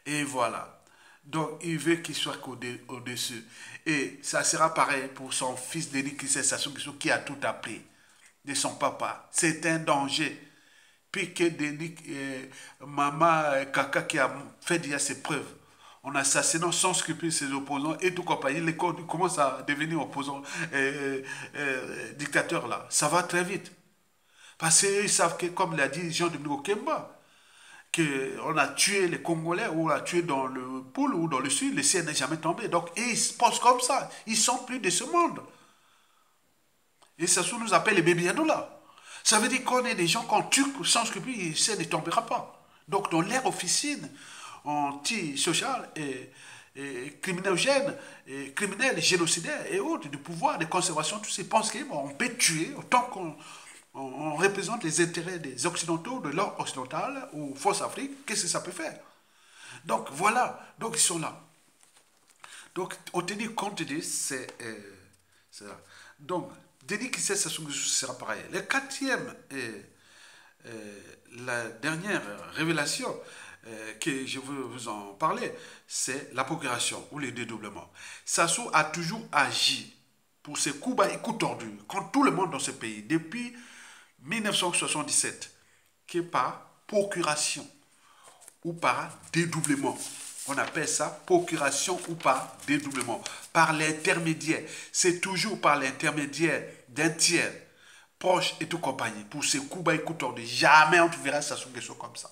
Et voilà. Donc, il veut qu'il soit au-dessus. Et ça sera pareil pour son fils Denis Sassou Nguesso qui a tout appris de son papa. C'est un danger. Puis que Denis, maman Kaka qui a fait déjà ses preuves en assassinant sans scrupule ses opposants et tout compagnie, il commence à devenir opposant, dictateur là. Ça va très vite. Parce qu'ils savent que, comme l'a dit Jean-Dominique Okemba, qu'on a tué les Congolais ou on a tué dans le pôle ou dans le sud, le ciel n'est jamais tombé. Donc, et ils se pensent comme ça. Ils sont plus de ce monde. Et ça nous appelle les bébés là. Ça veut dire qu'on est des gens qu'on tue sans scrupule, le ciel ne tombera pas. Donc, dans l'ère officine, anti-social et criminogène, et criminels, génocidaires et autres, du pouvoir, de conservation, tous ces pensent qu'on peut tuer autant qu'on on représente les intérêts des Occidentaux, de l'ordre occidental ou Force Afrique, qu'est-ce que ça peut faire? Donc voilà, donc ils sont là. Donc, au tenir compte de c'est ça. Donc, Denis Sassou Nguesso sera pareil. Le quatrième la dernière révélation que je veux vous en parler, c'est la procuration ou le dédoublement. Sassou a toujours agi pour ses coups bas et coups tordus, quand tout le monde dans ce pays, depuis 1977, qui est par procuration ou par dédoublement. On appelle ça procuration ou par dédoublement. Par l'intermédiaire. C'est toujours par l'intermédiaire d'un tiers proche et tout compagnie. Pour ces coups bas et coups tordus. Jamais on ne verra Sassou Nguesso comme ça.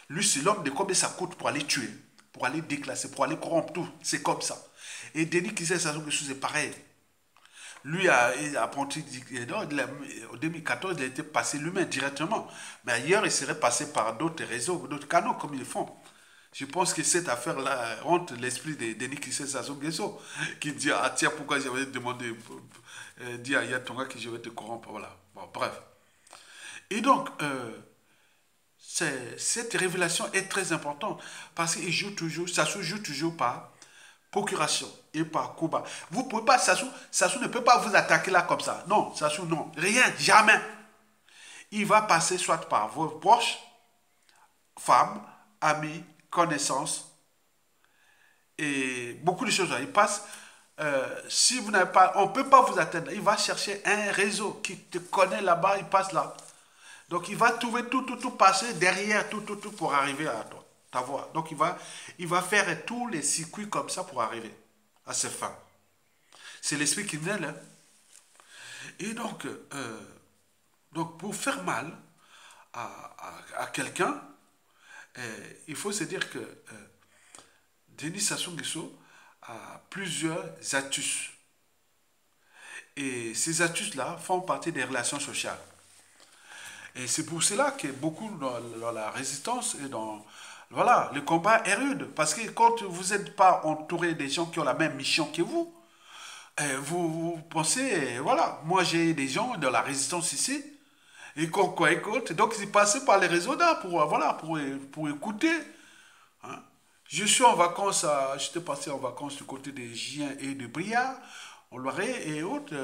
Lui, c'est l'homme de combien ça coûte pour aller tuer, pour aller déclasser, pour aller corrompre tout. C'est comme ça. Et Denis Sassou Nguesso, c'est pareil. Lui, il a apprenti, en 2014, il a été passé lui-même directement. Mais ailleurs, il serait passé par d'autres réseaux, d'autres canaux, comme ils font. Je pense que cette affaire-là honte l'esprit de Denis Sassou Nguesso, qui dit, ah tiens, pourquoi j'avais demandé, dis à Yatonga que je vais te corrompre, voilà. Bon, bref. Et donc, cette révélation est très importante, parce qu'il joue toujours, Sassou joue toujours par procuration et par coup bas. Vous ne pouvez pas, Sassou ne peut pas vous attaquer là comme ça. Non, Sassou, non. Rien, jamais. Il va passer soit par vos proches, femmes, amis, connaissances, et beaucoup de choses. Il passe, si vous n'avez pas, on ne peut pas vous atteindre. Il va chercher un réseau qui te connaît là-bas, il passe là. Donc il va trouver tout passer derrière, tout pour arriver à toi. Ta voix. Donc il va faire tous les circuits comme ça pour arriver à ses fins. C'est l'esprit criminel. Hein? Et donc pour faire mal à quelqu'un, il faut se dire que Denis Sassou Nguesso a plusieurs astuces. Et ces astuces-là font partie des relations sociales. Et c'est pour cela que beaucoup dans la résistance et dans voilà, le combat est rude. Parce que quand vous n'êtes pas entouré des gens qui ont la même mission que vous, vous pensez, voilà, moi j'ai des gens dans la résistance ici, et qu'on écoute, donc ils passaient par les réseaux là voilà, pour écouter. Hein. Je suis en vacances, j'étais passé en vacances du côté des Giens et de Briard, en Loiret et autres,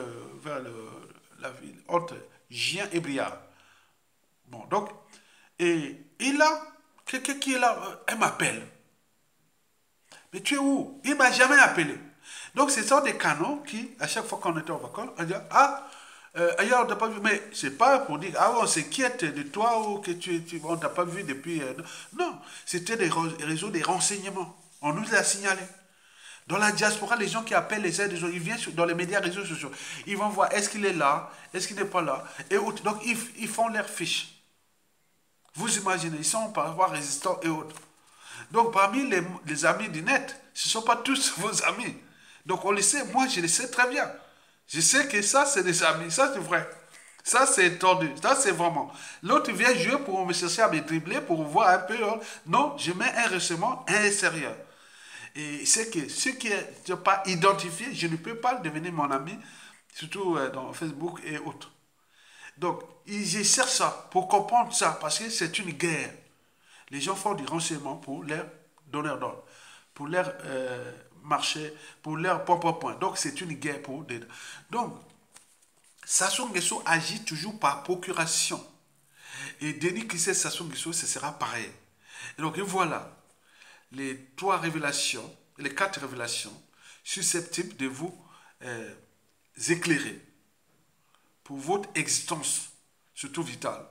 vers la ville, entre Giens et Briard. Bon, donc, et là, quelqu'un qui est là, elle m'appelle. Mais tu es où? Il ne m'a jamais appelé. Donc, ce sont des canaux qui, à chaque fois qu'on était en vacances, on dit, ah, ailleurs on t'a pas vu. Mais c'est pas pour dire, ah, on s'inquiète de toi ou que on t'a pas vu depuis. Non, c'était des réseaux des renseignements. On nous a signalé. Dans la diaspora, les gens qui appellent les aides, ils viennent dans les médias, réseaux sociaux. Ils vont voir, est-ce qu'il est là, est-ce qu'il n'est pas là. Et autres. Donc, ils font leurs fiches. Vous imaginez, ils sont parfois résistants et autres. Donc, parmi les amis du net, ce ne sont pas tous vos amis. Donc, on le sait, moi, je le sais très bien. Je sais que ça, c'est des amis, ça, c'est vrai. Ça, c'est tordu, ça, c'est vraiment. L'autre vient jouer pour me chercher à me dribbler, pour voir un peu. Non, je mets un renseignement, un sérieux. Et c'est que ceux qui ne sont pas identifiés, je ne peux pas devenir mon ami, surtout dans Facebook et autres. Donc, je cherche ça, pour comprendre ça, parce que c'est une guerre. Les gens font du renseignement pour leurs donneurs d'ordre, pour leur marché, pour leur propre point. Donc, c'est une guerre pour des... Donc, Sassou Nguesso agit toujours par procuration. Et Denis Sassou Nguesso, ce sera pareil. Et donc, voilà. les 3 révélations, les 4 révélations susceptibles de vous éclairer pour votre existence, surtout vitale.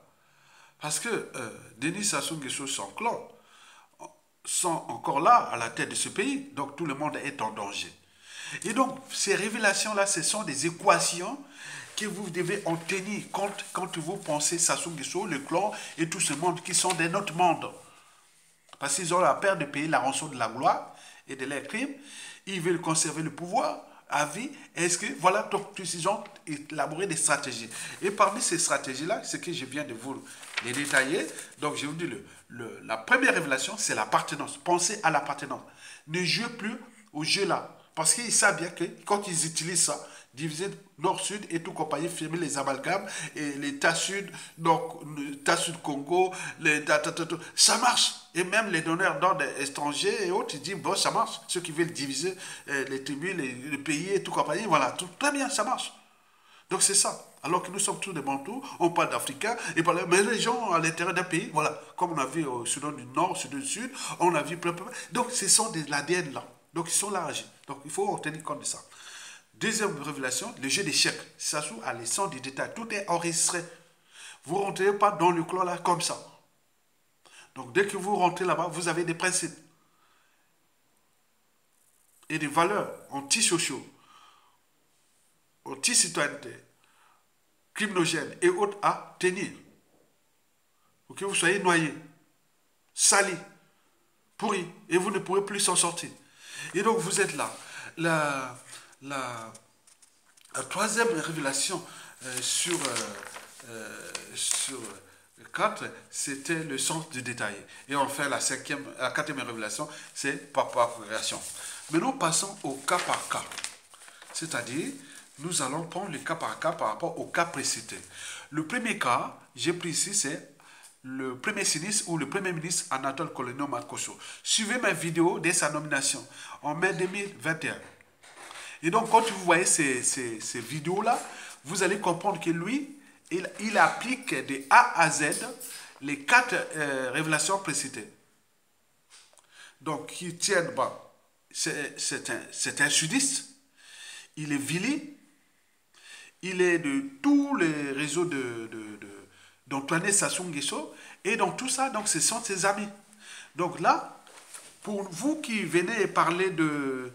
Parce que Denis Sassou Nguesso, son clan, sont encore là, à la tête de ce pays. Donc tout le monde est en danger. Et donc ces révélations-là, ce sont des équations que vous devez en tenir compte quand vous pensez Sassou Nguesso, le clan et tout ce monde qui sont de notre monde. Parce qu'ils ont la peur de payer la rançon de la gloire et de leurs crimes. Ils veulent conserver le pouvoir à vie. Est-ce que, voilà, donc ils ont élaboré des stratégies. Et parmi ces stratégies-là, ce que je viens de vous les détailler, donc je vous dis, la première révélation, c'est l'appartenance. Pensez à l'appartenance. Ne jouez plus au jeu-là. Parce qu'ils savent bien que quand ils utilisent ça, diviser nord-sud et tout compagnie, fermer les amalgames, et l'État sud, donc l'État sud-Congo, ça marche. Et même les donneurs d'ordre étrangers et autres, ils disent, bon, ça marche. Ceux qui veulent diviser les tribus, les pays et tout compagnie, voilà, tout, très bien, ça marche. Donc c'est ça. Alors que nous sommes tous des Bantous, on parle d'Africains, mais les gens à l'intérieur d'un pays, voilà, comme on a vu au Soudan du Nord, Soudan du Sud, on a vu plein. Donc ce sont de l'ADN là. Donc ils sont là. Donc il faut tenir compte de ça. Deuxième révélation, le jeu d'échecs. Sassou a les sons du détail. Tout est enregistré. Vous ne rentrez pas dans le clan là comme ça. Donc dès que vous rentrez là-bas, vous avez des principes et des valeurs antisociaux, anti-citoyenneté, criminogènes et autres à tenir. Pour que vous soyez noyés, salis, pourris, et vous ne pourrez plus s'en sortir. Et donc vous êtes là. La troisième révélation sur 4, c'était le sens du détail. Et enfin, la quatrième révélation, c'est par progression. Maintenant, passons au cas par cas. C'est-à-dire, nous allons prendre le cas par cas par rapport au cas précité. Le premier cas, j'ai pris ici, c'est le premier sinistre ou le premier ministre Anatole Colonel Makosso. Suivez ma vidéo dès sa nomination en mai 2021. Et donc, quand vous voyez ces vidéos-là, vous allez comprendre que lui, il applique de A à Z les 4 révélations précitées. Donc, qui tiennent, bon, c'est un sudiste, il est vili, il est de tous les réseaux d'Antoine Sassou Nguesso, et dans tout ça, donc, ce sont ses amis. Donc là, pour vous qui venez parler de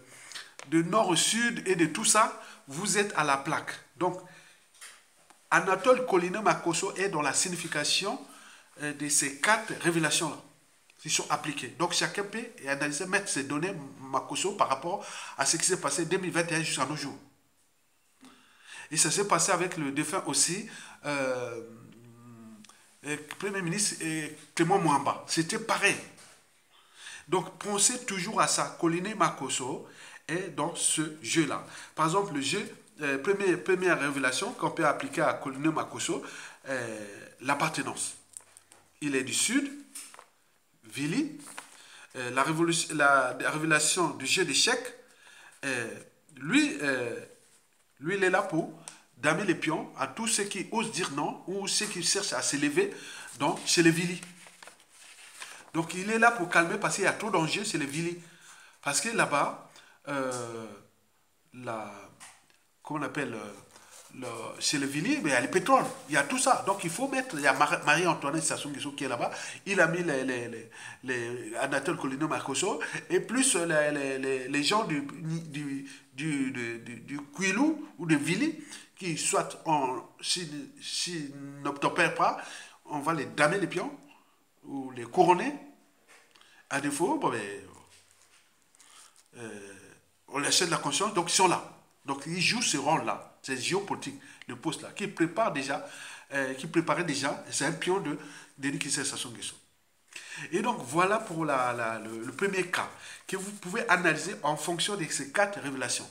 nord au sud et de tout ça, vous êtes à la plaque. Donc, Anatole Colonel Makosso est dans la signification de ces 4 révélations-là qui sont appliquées. Donc, chacun peut analyser, mettre ses données Makosso par rapport à ce qui s'est passé 2021 jusqu'à nos jours. Et ça s'est passé avec le défunt aussi, Premier ministre Clément Mwamba. C'était pareil. Donc, pensez toujours à ça. Colonel Makosso est dans ce jeu-là. Par exemple, le jeu, première révélation qu'on peut appliquer à Colonel Makosso, l'appartenance. Il est du Sud, Vili. La révélation du jeu d'échecs, lui, il est là pour damer les pions à tous ceux qui osent dire non ou ceux qui cherchent à s'élever chez les Vili. Donc, il est là pour calmer parce qu'il y a trop d'enjeux chez les Vili. Parce que là-bas, comment on appelle, chez les Vili, il y a le pétrole, il y a tout ça. Donc, il faut mettre, il y a Marie-Antoinette Sassou Nguesso qui est là-bas, il a mis les Anatole Colonel Makosso, et plus les gens du Kwilu ou de Vili, qui soit, si n'obtempèrent pas, on va les damer les pions, ou les couronner. À défaut, bon, on les achète la conscience, donc ils sont là. Donc ils jouent ce rôle-là, c'est géopolitique, le poste-là, qui préparait déjà, c'est un pion de Denis Sassou Nguesso. Et donc voilà pour le premier cas, que vous pouvez analyser en fonction de ces 4 révélations.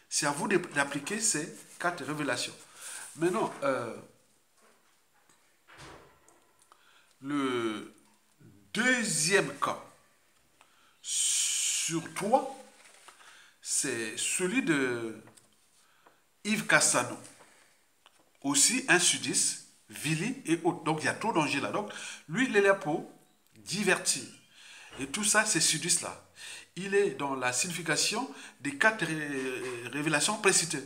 C'est à vous d'appliquer ces 4 révélations. Maintenant, le deuxième cas, sur 3, c'est celui de Yves Cassano. Aussi un sudiste, Vili et autres. Donc il y a trop d'enjeux là. Donc lui, il est là pour divertir. Et tout ça, c'est sudiste là. Il est dans la signification des 4 révélations précitées.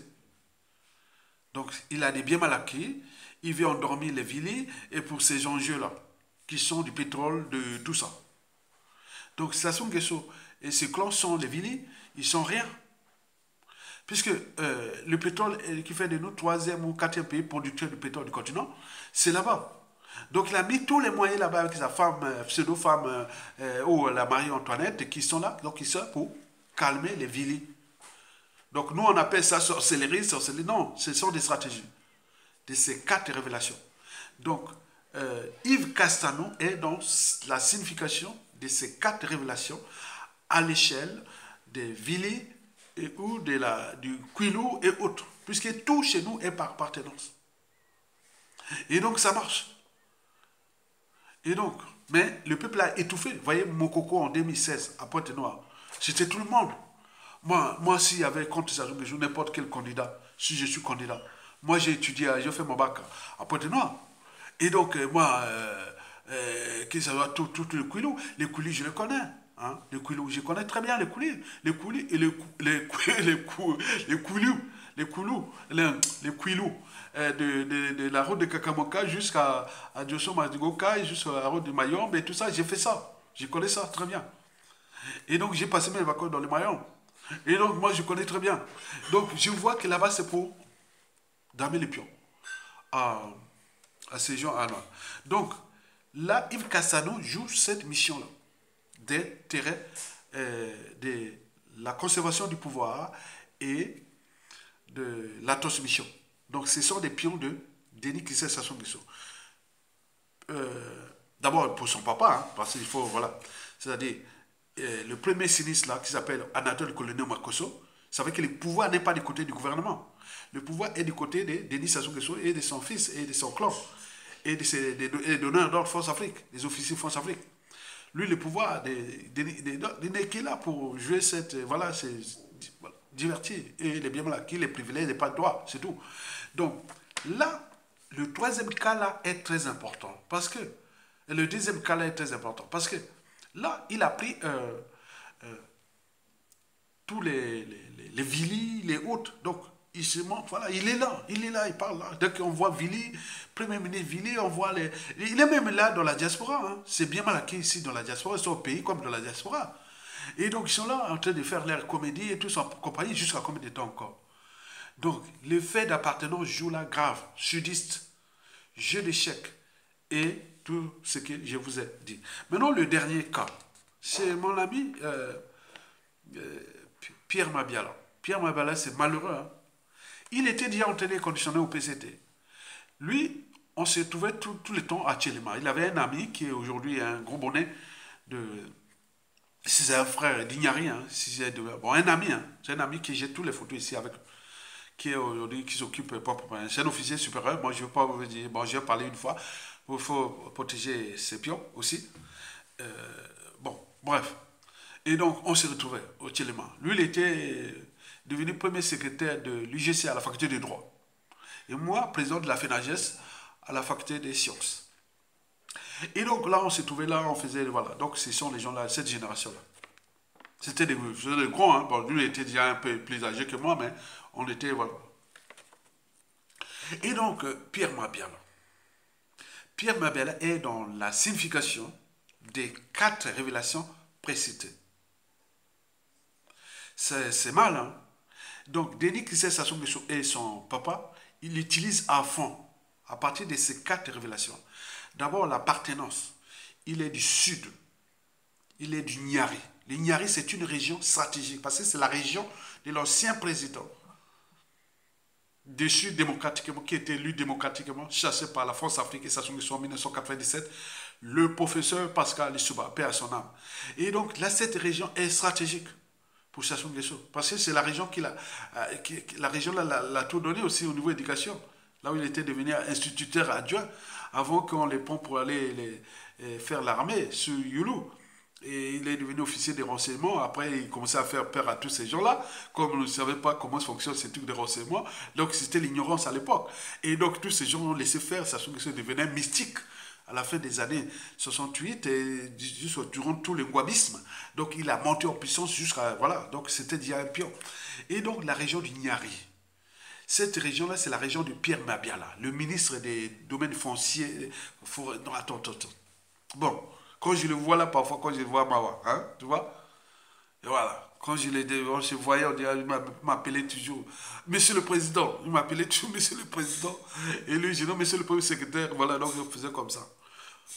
Donc, il a des biens mal acquis, il veut endormir les villes et pour ces enjeux-là, qui sont du pétrole, de tout ça. Donc, Sassou Nguesso et ses clans sont les villes, ils sont rien. Puisque le pétrole qui fait de nous 3e ou 4e pays producteur du pétrole du continent, c'est là-bas. Donc il a mis tous les moyens là-bas avec sa femme, pseudo-femme, ou la Marie-Antoinette, qui sont là, donc ils sont pour calmer les villes. Donc nous on appelle ça sorcellerie, sorcellerie. Non, ce sont des stratégies de ces 4 révélations. Donc Yves Castano est dans la signification de ces 4 révélations à l'échelle des villes ou du Quilou et autres, puisque tout chez nous est par appartenance. Et donc ça marche. Et donc, mais le peuple a étouffé. Vous voyez, Mokoko en 2016, à Pointe-Noire, c'était tout le monde. Moi s'il y avait contre Sassou Nguesso, n'importe quel candidat, si je suis candidat, moi j'ai étudié, j'ai fait mon bac à Pointe-Noire. Et donc, que ça soit tout le Quilou, les Quilou, je les connais. Hein, les Quilou, je connais très bien les Quilou. Les Quilou et les Quilou de la route de Kakamoka jusqu'à Diosso Madigoka et jusqu'à la route de Mayombe et tout ça, j'ai fait ça. Je connais ça très bien. Et donc, j'ai passé mes vacances dans le Mayombe. Et donc, moi, je connais très bien. Donc, je vois que là-bas, c'est pour damer les pions à ces gens. Donc, là, Yves Cassano joue cette mission-là d'intérêt de la conservation du pouvoir et de la transmission. Donc, ce sont des pions de Denis Kissé Sassou Nguesso. D'abord, pour son papa, hein, parce qu'il faut, voilà. C'est-à-dire, le premier sinistre, là, qui s'appelle Anatole Colonel Makosso, ça veut dire que le pouvoir n'est pas du côté du gouvernement. Le pouvoir est du côté de Denis Sassou Nguesso et de son fils et de son clan. Et des donneurs d'ordre Force Afrique, des officiers Force Afrique. Lui, le pouvoir, il n'est qu'il là pour jouer cette, voilà, c'est divertir. Et les biens acquis, les privilèges, les pas de droit, c'est tout. Donc, là, le troisième cas là est très important. Parce que, le deuxième cas là est très important. Parce que, là, il a pris tous les Vili, les autres. Donc, voilà, il est là, il parle là. Dès qu'on voit Vili, Premier ministre Vili, on voit les... Il est même là dans la diaspora. Hein. C'est bien mal acquis ici dans la diaspora, ils sont au pays comme dans la diaspora. Et donc, ils sont là en train de faire leur comédie et tout ça en compagnie jusqu'à combien de temps encore. Donc, le fait d'appartenance joue là grave, sudiste, jeu d'échecs et tout ce que je vous ai dit. Maintenant, le dernier cas, c'est mon ami Pierre Mabiala. Pierre Mabiala, c'est malheureux. Hein? Il était déjà entraîné conditionné au PCT. Lui, on se trouvait tout le temps à Tchelema. Il avait un ami qui est aujourd'hui un gros bonnet de... C'est un frère d'Ignari. Hein? Bon, un ami. Hein? C'est un ami qui jette toutes les photos ici avec... Qui est aujourd'hui, qui s'occupe... C'est un officier supérieur. Moi, je ne veux pas vous dire... Bon, j'ai parlé une fois. Il faut protéger ses pions aussi. Bon, bref. Et donc, on se retrouvait au Tchelema. Lui, il était devenu premier secrétaire de l'UGC à la faculté de droit. Et moi, président de la FENAGES à la faculté des sciences. Et donc là, on se trouvait là, on faisait, voilà. Donc ce sont les gens-là, cette génération-là. C'était des grands, hein. Bon, lui, il était déjà un peu plus âgé que moi, mais on était, voilà. Et donc, Pierre Mabiala. Pierre Mabiala est dans la signification des 4 révélations précitées. C'est mal, hein. Donc, Denis Kissé Sassou Nguesso et son papa, ils l'utilisent à fond, à partir de ces 4 révélations. D'abord, l'appartenance. Il est du sud. Il est du Niari. Le Niari, c'est une région stratégique, parce que c'est la région de l'ancien président, déchu démocratiquement, qui était élu démocratiquement, chassé par la France Afrique et Sassou Nguesso en 1997, le professeur Pascal Lissouba, paix à son âme. Et donc, là, cette région est stratégique pour Sassou Nguesso. Parce que c'est la région la région l'a tout donné aussi au niveau éducation. Là où il était devenu instituteur adjoint, avant qu'on les prenne pour aller faire l'armée sur Youlou. Et il est devenu officier des renseignements. Après, il commençait à faire peur à tous ces gens-là. Comme on ne savait pas comment fonctionnent ces trucs de renseignement. Donc, c'était l'ignorance à l'époque. Et donc, tous ces gens ont laissé faire. Sassou Nguesso devenait mystique à la fin des années 68 et durant tout le ngouabisme. Donc il a monté en puissance jusqu'à... Voilà, donc c'était déjà un pion. Et donc la région du Niari. Cette région-là, c'est la région de Pierre Mabiala, le ministre des domaines fonciers. Non, attends. Bon, quand je le vois là, parfois, quand je le vois à Mawa, hein, tu vois? Et voilà. Quand on se voyait, il m'appelait toujours Monsieur le Président. Il m'appelait toujours Monsieur le Président. Et lui, je dis non, Monsieur le Premier secrétaire. Voilà, donc je faisais comme ça.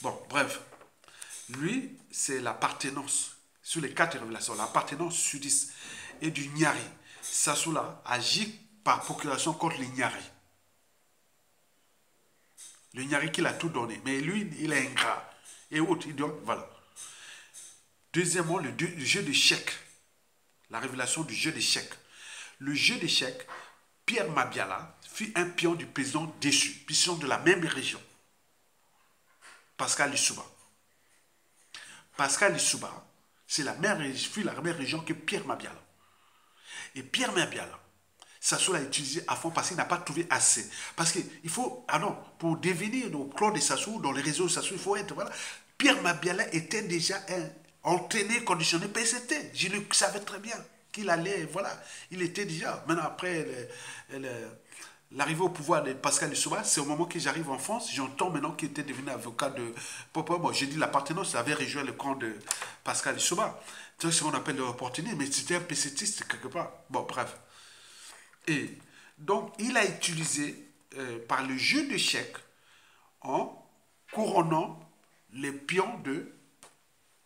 Bon, bref. Lui, c'est l'appartenance, sur les quatre révélations, l'appartenance sudiste et du Nyari. Sassoula agit par procuration contre les Nyari. Le Nyari qu'il a tout donné. Mais lui, il est ingrat. Et autres, il doit, voilà. Deuxièmement, le jeu d'échecs. La révélation du jeu d'échecs. Le jeu d'échecs, Pierre Mabiala fut un pion du président déçu, puisqu'ils sont de la même région. Pascal Lissouba. Pascal Lissouba, c'est la même région que Pierre Mabiala. Et Pierre Mabiala, Sassou l'a utilisé à fond parce qu'il n'a pas trouvé assez. Parce qu'il faut, ah non, pour devenir au clan de Sassou, dans les réseaux de Sassou, il faut être, voilà. Pierre Mabiala était déjà entraîné, conditionné, PCT. Je le savais très bien qu'il allait, voilà. Il était déjà, maintenant après l'arrivée au pouvoir de Pascal Lissouba, c'est au moment que j'arrive en France, j'entends maintenant qu'il était devenu avocat de... Bon, j'ai dit l'appartenance, il avait rejoint le camp de Pascal Lissouba. C'est ce qu'on appelle l'opportunisme, mais c'était un PCTiste quelque part. Bon, bref. Et donc, il a utilisé par le jeu d'échecs en couronnant les pions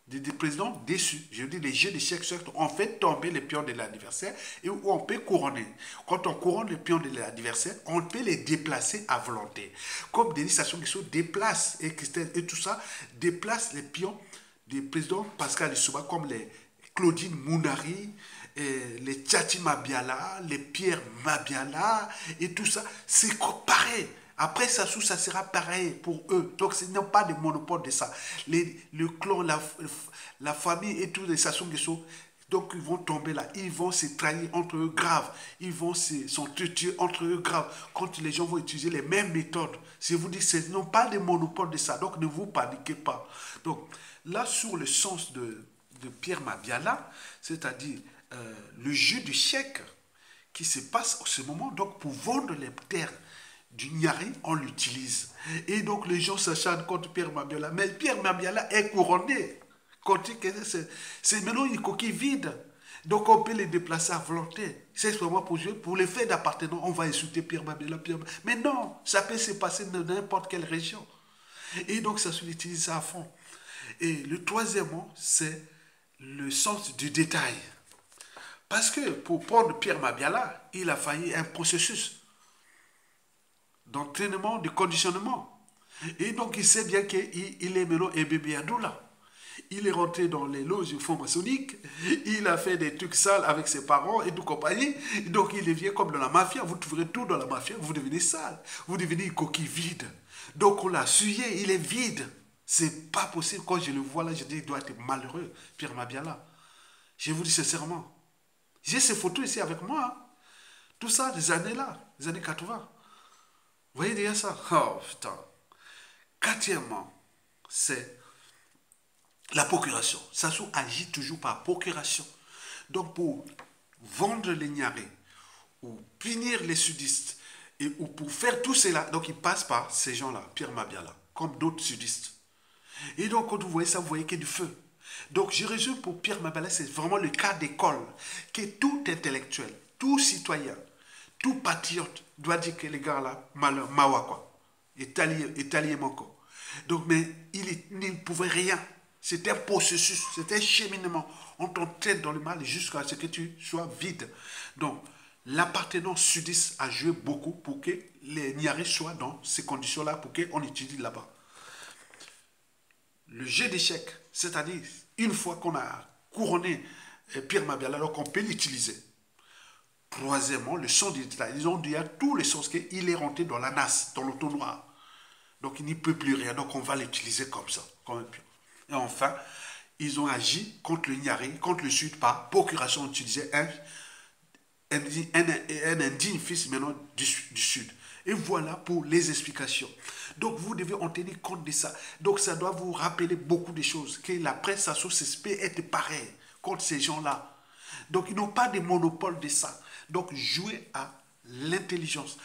des présidents déçus. Je dis les jeux d'échecs ont fait tomber les pions de l'adversaire et où on peut couronner. Quand on couronne les pions de l'adversaire, on peut les déplacer à volonté. Comme Denis Sassou Nguesso déplace et tout ça, déplace les pions des présidents Pascal Lissouba comme les Claudine Mounari, les Tchati Mabiala, les Pierre Mabiala et tout ça. C'est pareil. Après Sassou, ça sera pareil pour eux. Donc, ce n'est pas de monopole de ça. Le clan, la famille et tous les Sassou Nguesso, donc ils vont tomber là. Ils vont se trahir entre eux grave. Ils vont s'entretuer entre eux grave. Quand les gens vont utiliser les mêmes méthodes. Je vous dis, ce n'est pas de monopole de ça. Donc, ne vous paniquez pas. Donc, là, sur le sens de Pierre Mabiala, c'est-à-dire le jeu du chèque qui se passe en ce moment, donc pour vendre les terres du Nyari, on l'utilise. Et donc les gens s'acharnent contre Pierre Mabiala. Mais Pierre Mabiala est couronné. C'est maintenant une coquille vide. Donc on peut les déplacer à volonté. C'est vraiment pour les faits d'appartenance, on va insulter Pierre Mabiala. Mais non, ça peut se passer dans n'importe quelle région. Et donc ça se utilise à fond. Et le troisièmement, c'est le sens du détail. Parce que pour prendre Pierre Mabiala, il a fallu un processus d'entraînement, de conditionnement. Et donc il sait bien qu'il est maintenant un bébé Adoula. Il est rentré dans les loges franc-maçonniques, il a fait des trucs sales avec ses parents et tout compagnie. Donc il devient comme dans la mafia. Vous trouverez tout dans la mafia, vous devenez sale. Vous devenez une coquille vide. Donc on l'a souillé, il est vide. C'est pas possible. Quand je le vois là, je dis, il doit être malheureux, Pierre Mabiala. Je vous dis sincèrement. J'ai ces photos ici avec moi. Hein. Tout ça, des années là, des années 80. Vous voyez déjà ça? Oh putain. Quatrièmement, c'est la procuration. Sassou agit toujours par procuration. Donc pour vendre les Nyari, ou punir les sudistes, ou pour faire tout cela, donc il passe par ces gens-là, Pierre Mabiala, comme d'autres sudistes. Et donc quand vous voyez ça, vous voyez qu'il y a du feu. Donc je résume pour Pierre Mabiala, c'est vraiment le cas d'école, que tout intellectuel, tout citoyen, tout patriote doit dire que les gars là, mawa quoi, italien manco. Donc mais il ne pouvait rien. C'est un processus, c'est un cheminement. On t'entraîne dans le mal jusqu'à ce que tu sois vide. Donc l'appartenance sudiste a joué beaucoup pour que les Nyari soient dans ces conditions-là, pour qu'on utilise là-bas. Le jeu d'échecs, c'est-à-dire une fois qu'on a couronné Pierre Mabiala, alors qu'on peut l'utiliser. Troisièmement, le son du détail. Ils ont dit à tous les sens qu'il est rentré dans la nasse, dans l'auto-noir. Donc il n'y peut plus rien. Donc on va l'utiliser comme ça, comme un pion. Et enfin, ils ont agi contre le Nyari, contre le Sud, par procuration, utilisé un indigne fils maintenant du Sud. Et voilà pour les explications. Donc vous devez en tenir compte de ça. Donc ça doit vous rappeler beaucoup de choses, que la presse peut être pareille contre ces gens-là. Donc ils n'ont pas de monopole de ça. Donc jouez à l'intelligence,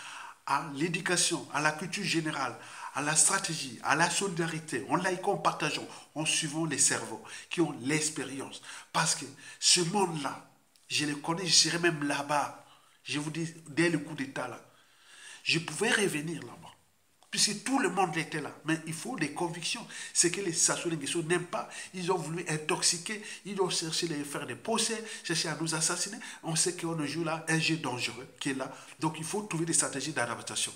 à l'éducation, à la culture générale, à la stratégie, à la solidarité, en laïquant, en partageant, en suivant les cerveaux qui ont l'expérience. Parce que ce monde-là, je le connais, je serai même là-bas. Je vous dis, dès le coup d'État, là, je pouvais revenir là-bas. Puisque tout le monde était là. Mais il faut des convictions. C'est que les Sassou-Nguesso n'aiment pas. Ils ont voulu intoxiquer. Ils ont cherché à faire des procès, chercher à nous assassiner. On sait qu'on joue là un jeu dangereux qui est là. Donc il faut trouver des stratégies d'adaptation.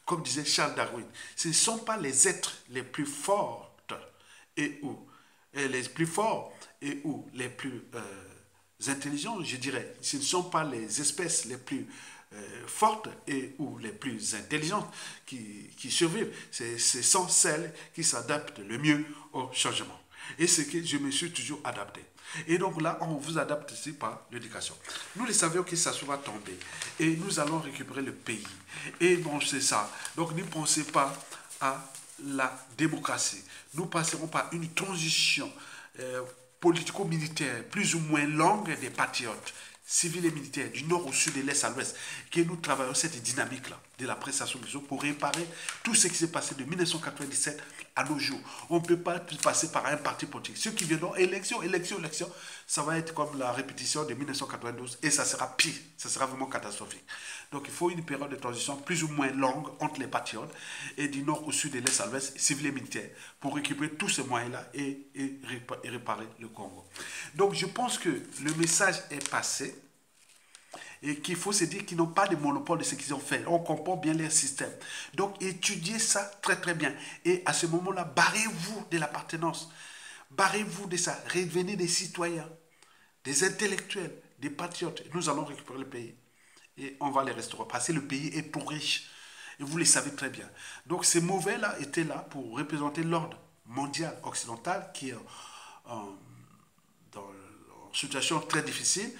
Comme disait Charles Darwin, ce ne sont pas les êtres les plus forts et les plus forts et ou les plus intelligents, je dirais. Ce ne sont pas les espèces les plus fortes et ou les plus intelligentes qui survivent. Ce sont celles qui s'adaptent le mieux au changement. Et c'est que je me suis toujours adapté. Et donc là, on vous adapte ici par l'éducation. Nous le savions que ça va tomber. Et nous allons récupérer le pays. Et bon, c'est ça. Donc ne pensez pas à la démocratie. Nous passerons par une transition politico-militaire plus ou moins longue des patriotes, civils et militaires, du nord au sud, de l'est à l'ouest, que nous travaillons cette dynamique-là de la prestation des autres pour réparer tout ce qui s'est passé de 1997 à nos jours. On ne peut pas passer par un parti politique. Ceux qui viendront, élection, ça va être comme la répétition de 1992 et ça sera pire, ça sera vraiment catastrophique. Donc il faut une période de transition plus ou moins longue entre les patriotes et du nord au sud, de l'est à l'ouest, civils et militaires, pour récupérer tous ces moyens-là et réparer le Congo. Donc je pense que le message est passé et qu'il faut se dire qu'ils n'ont pas de monopole de ce qu'ils ont fait. On comprend bien leur système. Donc étudiez ça très très bien. Et à ce moment-là, barrez-vous de l'appartenance. Barrez-vous de ça. Redevenez des citoyens, des intellectuels, des patriotes. Nous allons récupérer le pays. Et on va les restaurer. Parce que le pays est trop riche. Et vous le savez très bien. Donc ces mauvais-là étaient là pour représenter l'ordre mondial occidental qui est en situation très difficile.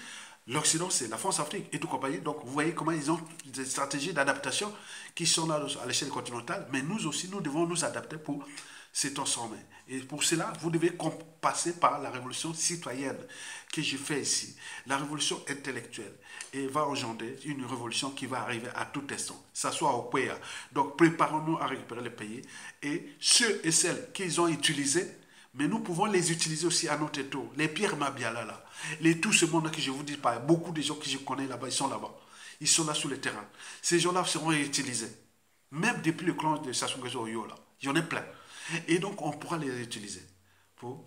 L'Occident, c'est la France-Afrique et tout compagnie. Donc, vous voyez comment ils ont des stratégies d'adaptation qui sont là à l'échelle continentale. Mais nous aussi, nous devons nous adapter pour se transformer. Et pour cela, vous devez passer par la révolution citoyenne que je fais ici. La révolution intellectuelle. Et va engendrer une révolution qui va arriver à tout instant. Ça soit au PEA. Donc, préparons-nous à récupérer le pays. Et ceux et celles qu'ils ont utilisés, mais nous pouvons les utiliser aussi à notre tour. Les Pierre Mabiala, là. Tout ce monde que je vous dis pas, beaucoup de gens que je connais là-bas, ils sont là-bas. Ils sont là sur le terrain. Ces gens-là seront utilisés. Même depuis le clan de Sassou Nguesso Oyo, là. Il y en a plein. Et donc, on pourra les utiliser pour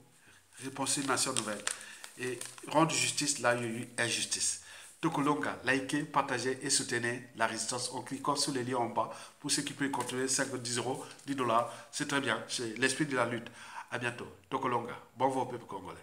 repenser une nation nouvelle et rendre justice là où il y a eu injustice. Donc, likez, partagez et soutenez la résistance en cliquant sur les liens en bas pour ceux qui peuvent contribuer 5, 10 euros, 10 dollars. C'est très bien. C'est l'esprit de la lutte. À bientôt. Tokolonga. Bon vent au peuple congolais.